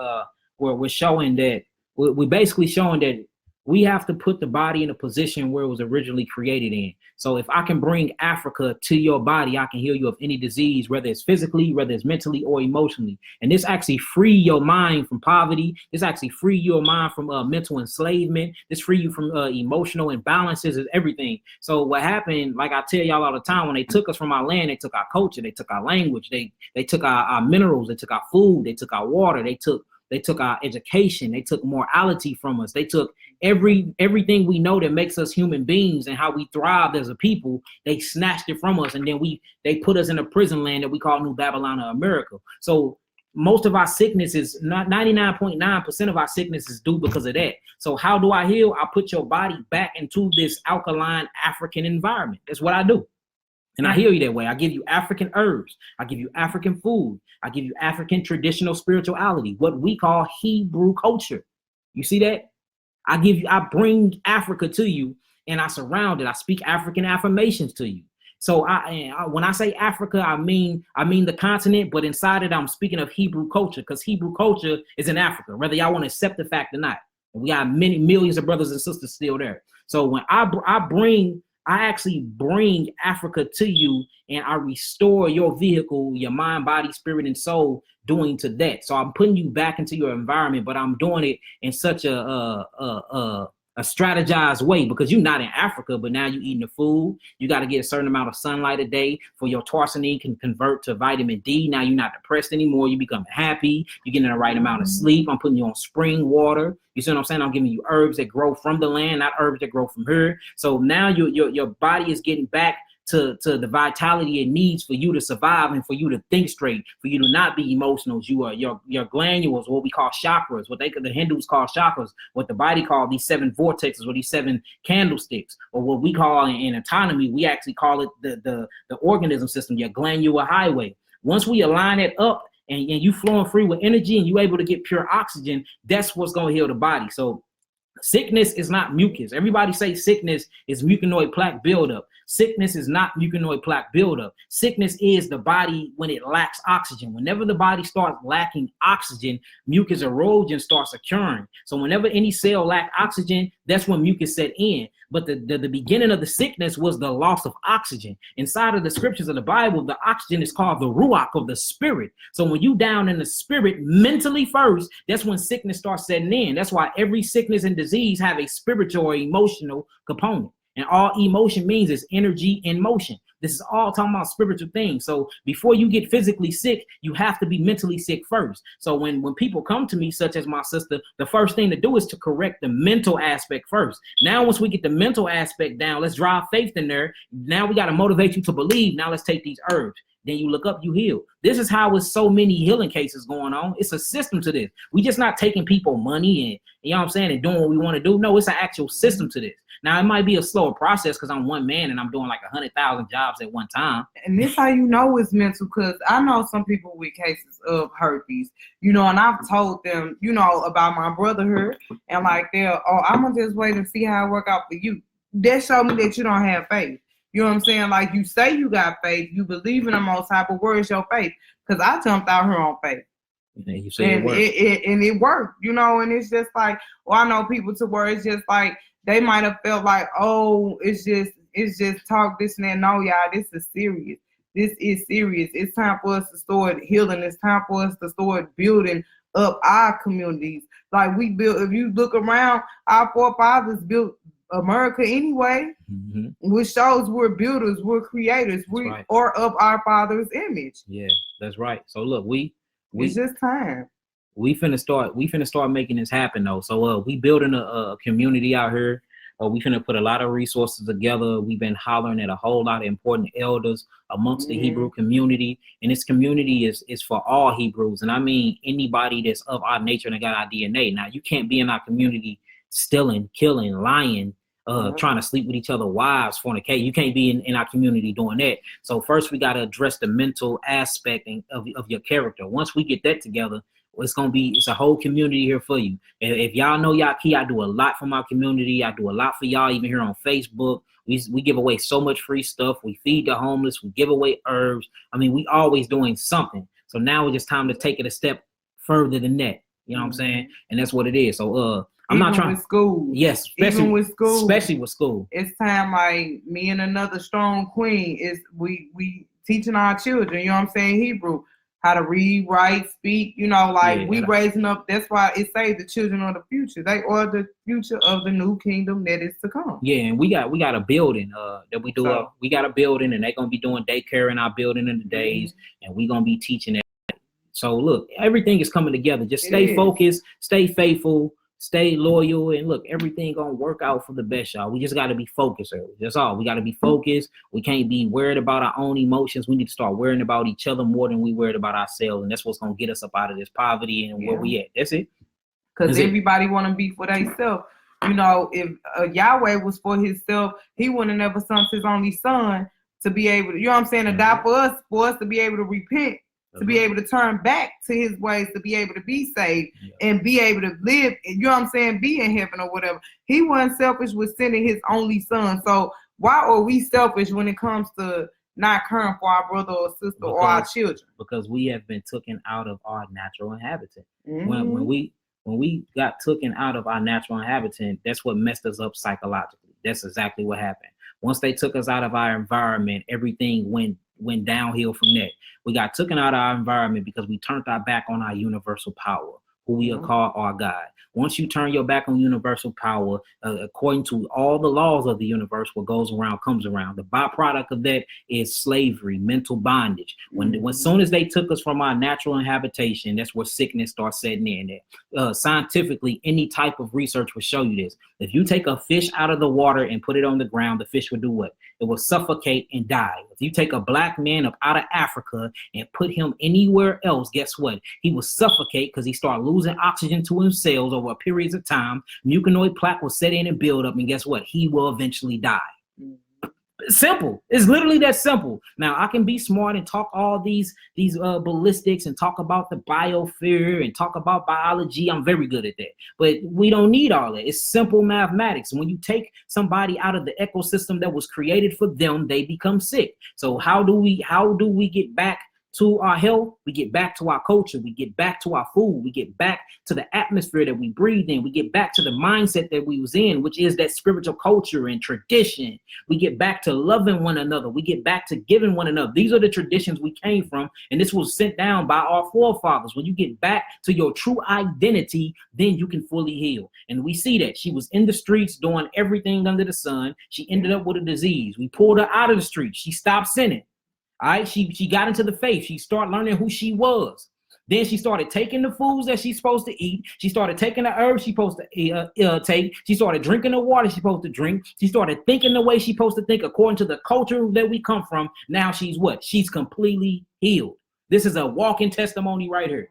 [SPEAKER 1] where we're showing that we're basically showing that we have to put the body in a position where it was originally created in. So if I can bring Africa to your body, I can heal you of any disease, whether it's physically, whether it's mentally or emotionally. And this actually free your mind from poverty. This actually free your mind from mental enslavement. This free you from emotional imbalances and everything. So what happened, like I tell y'all all the time, when they took us from our land, they took our culture, they took our language, they took our minerals, they took our food, they took our water, they took our education, they took morality from us, they took everything we know that makes us human beings and how we thrived as a people. They snatched it from us, and then they put us in a prison land that we call New Babylon of America. So most of our sickness is not 99.9% of our sickness is due because of that. So how do I heal? I put your body back into this alkaline African environment. That's what I do. And I heal you that way. I give you African herbs. I give you African food. I give you African traditional spirituality, what we call Hebrew culture. You see that? I bring Africa to you, and I surround it. I speak African affirmations to you. So when I say Africa, I mean the continent, but inside it, I'm speaking of Hebrew culture, because Hebrew culture is in Africa, whether y'all want to accept the fact or not. And we got many millions of brothers and sisters still there. So when I actually bring Africa to you, and I restore your vehicle, your mind, body, spirit, and soul doing to that. So I'm putting you back into your environment, but I'm doing it in such a strategized way, because you're not in Africa, but now you're eating the food. You got to get a certain amount of sunlight a day for your taurocine can convert to vitamin D. Now you're not depressed anymore. You become happy. You're getting the right amount of sleep. I'm putting you on spring water. You see what I'm saying? I'm giving you herbs that grow from the land, not herbs that grow from here. So now your body is getting back to the vitality it needs for you to survive and for you to think straight, for you to not be emotional. Your granules, what we call chakras, what the Hindus call chakras, what the body call these 7 vortexes or these 7 candlesticks, or what we call in autonomy, we actually call it the organism system, your glandular highway. Once we align it up and you flowing free with energy and you able to get pure oxygen, that's what's going to heal the body. So sickness is not mucus. Everybody say sickness is muconoid plaque buildup. Sickness is not muconoid plaque buildup. Sickness is the body when it lacks oxygen. Whenever the body starts lacking oxygen, mucus erosion starts occurring. So whenever any cell lacks oxygen, that's when mucus set in. But the beginning of the sickness was the loss of oxygen. Inside of the scriptures of the Bible, the oxygen is called the ruach of the spirit. So when you down in the spirit mentally first, that's when sickness starts setting in. That's why every sickness and disease have a spiritual or emotional component. And all emotion means is energy in motion. This is all talking about spiritual things. So before you get physically sick, you have to be mentally sick first. So when people come to me, such as my sister, the first thing to do is to correct the mental aspect first. Now, once we get the mental aspect down, let's drive faith in there. Now we got to motivate you to believe. Now let's take these herbs. Then you look up, you heal. This is how with so many healing cases going on. It's a system to this. We just not taking people money and, you know what I'm saying, and doing what we want to do. No, it's an actual system to this. Now, it might be a slower process because I'm one man and I'm doing like 100,000 jobs at one time.
[SPEAKER 2] And this how you know it's mental, because I know some people with cases of herpes, you know, and I've told them, you know, about my brotherhood, and like I'm going to just wait and see how it work out for you. That showed me that you don't have faith. You know what I'm saying? Like, you say you got faith, you believe in the Most High, but where is your faith? Because I jumped out here on faith.
[SPEAKER 1] And you say
[SPEAKER 2] it worked, you know, and it's just like, well, I know people to where it's just like, they might have felt like, oh, it's just talk this and that. No, y'all, this is serious. This is serious. It's time for us to start healing. It's time for us to start building up our communities. Like we built, if you look around, our forefathers built America anyway, which shows we're builders, we're creators, we are of our Father's image.
[SPEAKER 1] Yeah, that's right. So look,
[SPEAKER 2] it's just time.
[SPEAKER 1] We finna start making this happen though. So we building a community out here. We finna put a lot of resources together. We've been hollering at a whole lot of important elders amongst the Hebrew community, and this community is for all Hebrews, and I mean anybody that's of our nature and got our DNA. Now, you can't be in our community stealing, killing, lying, trying to sleep with each other, wives, fornicate. You can't be in our community doing that. So first, we got to address the mental aspect of your character. Once we get that together, it's a whole community here for you. If y'all know y'all key, I do a lot for my community. I do a lot for y'all, even here on Facebook. We give away so much free stuff. We feed the homeless. We give away herbs. I mean, we always doing something. So now it's just time to take it a step further than that. You know what I'm saying? And that's what it is. So I'm not trying
[SPEAKER 2] with school.
[SPEAKER 1] Yes,
[SPEAKER 2] especially with
[SPEAKER 1] school.
[SPEAKER 2] It's time, like me and another strong queen is we teaching our children, you know what I'm saying, Hebrew, how to read, write, speak, you know, like we raising up. That's why it says the children are the future. They are the future of the new kingdom that is to come.
[SPEAKER 1] Yeah, and we got a building that we do. So, we got a building, and they're gonna be doing daycare in our building in the days, and we're gonna be teaching it. So look, everything is coming together. Just stay focused, stay faithful, stay loyal, and look, everything gonna work out for the best, y'all. We just gotta be focused. That's all. We gotta be focused. We can't be worried about our own emotions. We need to start worrying about each other more than we worried about ourselves, and that's what's gonna get us up out of this poverty and where we at. That's it.
[SPEAKER 2] Because everybody want to be for themselves. You know, if Yahweh was for himself, he wouldn't have never sent his only son to be able to, you know what I'm saying, to die for us to be able to repent, to be able to turn back to his ways, to be able to be saved and be able to live, you know what I'm saying, be in heaven or whatever. He wasn't selfish with sending his only son. So why are we selfish when it comes to not caring for our brother or sister or our children?
[SPEAKER 1] Because we have been taken out of our natural inhabitant. When we got taken out of our natural inhabitant, that's what messed us up psychologically. That's exactly what happened. Once they took us out of our environment, everything went downhill from that. We got taken out of our environment because we turned our back on our universal power, who we are called our God. Once you turn your back on universal power, according to all the laws of the universe, what goes around comes around. The byproduct of that is slavery, mental bondage. When soon as they took us from our natural habitation, that's where sickness starts setting in. Scientifically, any type of research will show you this. If you take a fish out of the water and put it on the ground, the fish will do what? It will suffocate and die. If you take a black man up out of Africa and put him anywhere else, guess what? He will suffocate because he started losing oxygen to his cells over periods of time. Muconoid plaque will set in and build up, and guess what? He will eventually die. Simple. It's literally that simple. Now, I can be smart and talk all these ballistics and talk about the biosphere and talk about biology. I'm very good at that. But we don't need all that. It's simple mathematics. When you take somebody out of the ecosystem that was created for them, they become sick. So how do we get back to our health, we get back to our culture, we get back to our food, we get back to the atmosphere that we breathe in, we get back to the mindset that we was in, which is that spiritual culture and tradition. We get back to loving one another, we get back to giving one another. These are the traditions we came from, and this was sent down by our forefathers. When you get back to your true identity, then you can fully heal. And we see that she was in the streets doing everything under the sun. She ended up with a disease. We pulled her out of the streets. She stopped sinning. All right, she got into the faith. She started learning who she was. Then she started taking the foods that she's supposed to eat. She started taking the herbs she's supposed to take. She started drinking the water she's supposed to drink. She started thinking the way she's supposed to think according to the culture that we come from. Now she's what? She's completely healed. This is a walking testimony right here.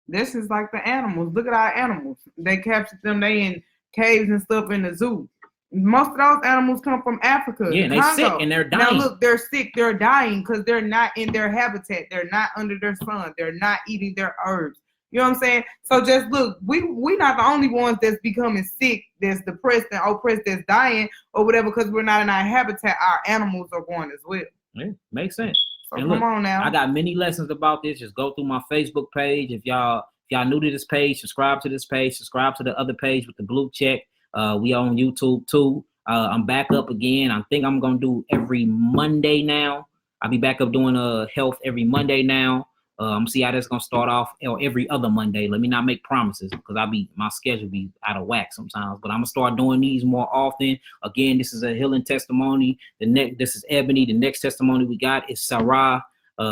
[SPEAKER 2] This is like the animals. Look at our animals. They captured them. They in caves and stuff in the zoo. Most of those animals come from Africa.
[SPEAKER 1] Yeah, and they're sick and they're dying.
[SPEAKER 2] Now look, they're sick. They're dying because they're not in their habitat. They're not under their sun. They're not eating their herbs. You know what I'm saying? So just look, we not the only ones that's becoming sick, that's depressed and oppressed, that's dying or whatever because we're not in our habitat. Our animals are going as well.
[SPEAKER 1] Yeah, makes sense.
[SPEAKER 2] So
[SPEAKER 1] and
[SPEAKER 2] come
[SPEAKER 1] look,
[SPEAKER 2] on now.
[SPEAKER 1] I got many lessons about this. Just go through my Facebook page. If y'all new to this page, subscribe to this page. Subscribe to the other page with the blue check. We are on YouTube too. I'm back up again. I think I'm gonna do every Monday now. I'll be back up doing health every Monday now. I'm see how that's gonna start off, or every other Monday. Let me not make promises because my schedule be out of whack sometimes. But I'm gonna start doing these more often. Again, this is a healing testimony. This is Ebony. The next testimony we got is Sarah.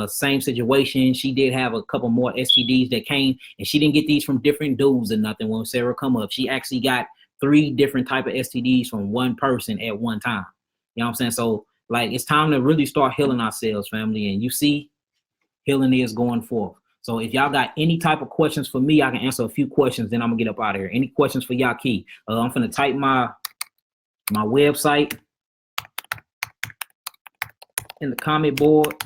[SPEAKER 1] Same situation. She did have a couple more STDs that came, and she didn't get these from different dudes or nothing. When Sarah come up, she actually got 3 different type of STDs from one person at one time. You know what I'm saying? So like, it's time to really start healing ourselves, family. And you see, healing is going forth. So if y'all got any type of questions for me, I can answer a few questions. Then I'm gonna get up out of here. Any questions for y'all, Key? I'm gonna type my website in the comment board.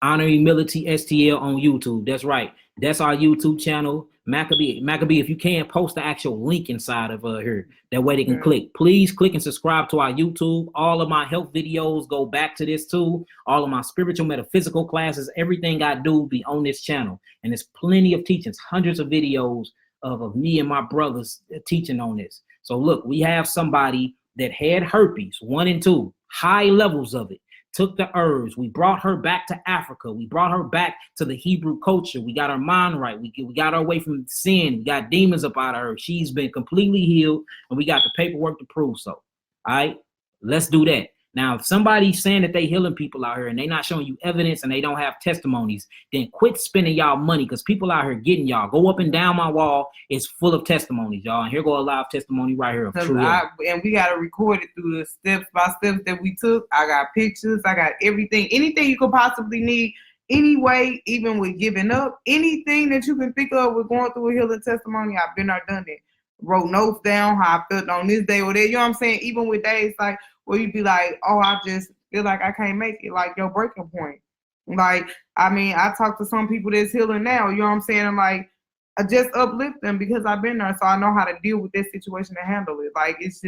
[SPEAKER 1] Honor Humility STL on YouTube. That's right. That's our YouTube channel. Maccabee, if you can, post the actual link inside of here. That way they can click. Please click and subscribe to our YouTube. All of my health videos go back to this too. All of my spiritual metaphysical classes, everything I do be on this channel. And there's plenty of teachings, hundreds of videos of me and my brothers teaching on this. So look, we have somebody that had herpes 1 and 2, high levels of it. Took the herbs. We brought her back to Africa. We brought her back to the Hebrew culture. We got her mind right. We got her away from sin. We got demons up out of her. She's been completely healed, and we got the paperwork to prove so. All right, let's do that. Now, if somebody's saying that they healing people out here and they not showing you evidence and they don't have testimonies, then quit spending y'all money because people out here getting y'all. Go up and down my wall. It's full of testimonies, y'all. And here go a live testimony right here.
[SPEAKER 2] And we got to record it through the steps by steps that we took. I got pictures. I got everything. Anything you could possibly need. Anyway, even with giving up, anything that you can think of with going through a healing testimony, I've been there, done it. Wrote notes down, how I felt on this day or that. You know what I'm saying? Even with days like, where you be like, oh, I just feel like I can't make it, like your breaking point. Like, I mean, I talk to some people that's healing now, you know what I'm saying? I'm like, I just uplift them because I've been there, so I know how to deal with this situation and handle it. Like, it's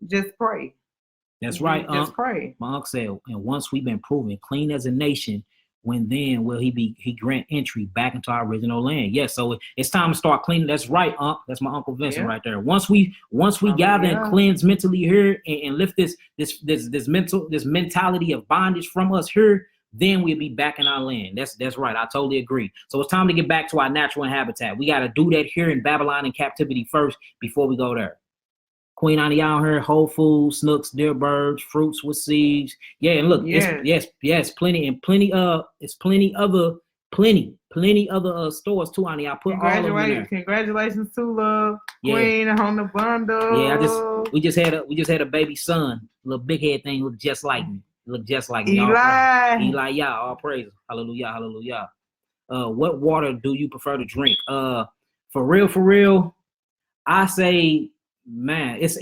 [SPEAKER 2] just pray.
[SPEAKER 1] That's right.
[SPEAKER 2] Just pray.
[SPEAKER 1] My uncle said, and once we've been proven clean as a nation, when then will he grant entry back into our original land? Yes, so it's time to start cleaning. That's right, Unc. That's my Uncle Vincent right there. Once we gather and cleanse mentally here and lift this mentality of bondage from us here, then we'll be back in our land. That's right. I totally agree. So it's time to get back to our natural habitat. We got to do that here in Babylon in captivity first before we go there. Queen Annie out here, Whole Foods, Snooks, Deer Birds, fruits with seeds. Yeah, and look, yes, plenty other stores too, Annie. I put all of them in there.
[SPEAKER 2] Congratulations to Love Queen on the bundle.
[SPEAKER 1] Yeah, we just had a baby son, a little big head thing, looked just like me. Eli, yeah, all praise. Hallelujah, hallelujah. What water do you prefer to drink? For real, I say, man, it's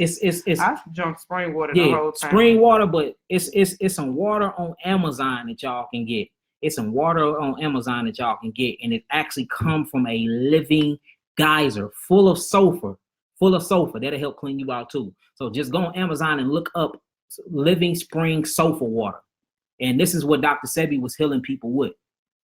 [SPEAKER 2] I drunk spring water the whole time.
[SPEAKER 1] Spring water, but it's some water on Amazon that y'all can get. It's some water on Amazon that y'all can get, and it actually come from a living geyser full of sulfur. That'll help clean you out too. So just go on Amazon and look up living spring sulfur water. And this is what Dr. Sebi was healing people with.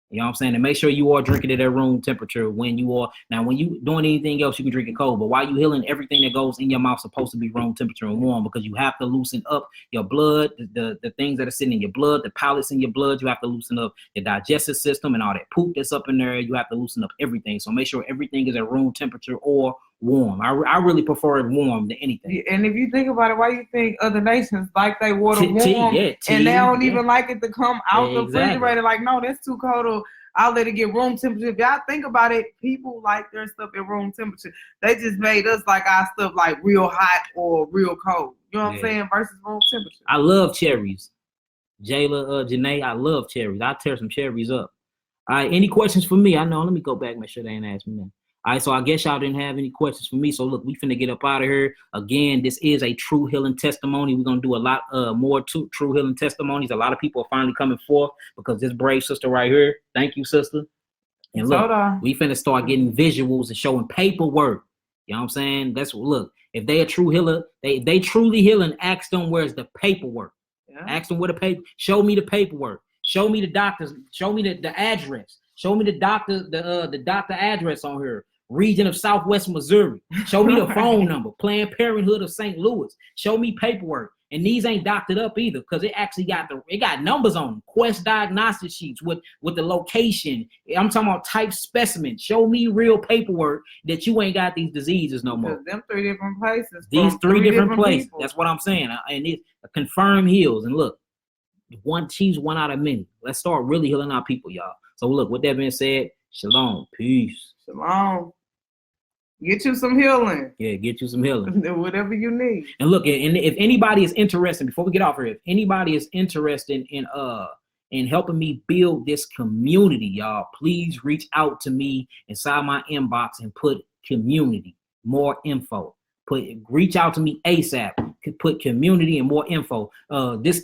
[SPEAKER 1] You know what I'm saying? And make sure you are drinking it at room temperature when you are. Now, when you doing anything else, you can drink it cold. But while you healing, everything that goes in your mouth is supposed to be room temperature and warm, because you have to loosen up your blood, the things that are sitting in your blood, the pellets in your blood. You have to loosen up your digestive system and all that poop that's up in there. You have to loosen up everything. So make sure everything is at room temperature or warm. I really prefer it warm than anything.
[SPEAKER 2] And if you think about it, why you think other nations like they water warm and they don't even like it to come out the refrigerator? Like, no, that's too cold. I'll let it get room temperature. If y'all think about it, people like their stuff at room temperature. They just made us like our stuff like real hot or real cold. You know what I'm saying? Versus room temperature.
[SPEAKER 1] I love cherries. Jayla, Janae, I love cherries. I'll tear some cherries up. All right, any questions for me? I know. Let me go back, make sure they ain't asked me that. All right, so I guess y'all didn't have any questions for me. So look, we finna get up out of here. Again, this is a true healing testimony. We're gonna do a lot more true healing testimonies. A lot of people are finally coming forth because this brave sister right here. Thank you, sister. And look, we finna start getting visuals and showing paperwork. You know what I'm saying? That's look. If they a true healer, they truly healing. Ask them where's the paperwork. Yeah. Ask them where the paper. Show me the paperwork. Show me the doctors. Show me the address. Show me the doctor address on here. Region of Southwest Missouri. Show me the phone number. Planned Parenthood of St. Louis. Show me paperwork. And these ain't doctored up either, because it actually got numbers on them. Quest diagnostic sheets with the location. I'm talking about type specimen. Show me real paperwork that you ain't got these diseases no more.
[SPEAKER 2] Them 3 different places.
[SPEAKER 1] These 3 different places. People. That's what I'm saying. And it's confirmed heals. And look, she's one out of many. Let's start really healing our people, y'all. So look, with that being said, shalom, peace.
[SPEAKER 2] Shalom. Get you some healing.
[SPEAKER 1] Yeah, get you some healing.
[SPEAKER 2] Whatever you need.
[SPEAKER 1] And look, and if anybody is interested, before we get off here, if anybody is interested in helping me build this community, y'all, please reach out to me inside my inbox and put community, more info. Reach out to me ASAP. Put community and more info. This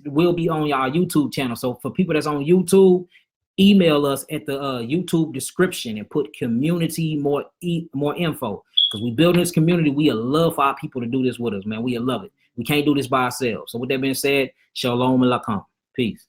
[SPEAKER 1] will be on our YouTube channel. So for people that's on YouTube, email us at the YouTube description and put community more info, because we building this community. We love for our people to do this with us, man. We love it. We can't do this by ourselves. So with that being said, shalom alaikum. Peace.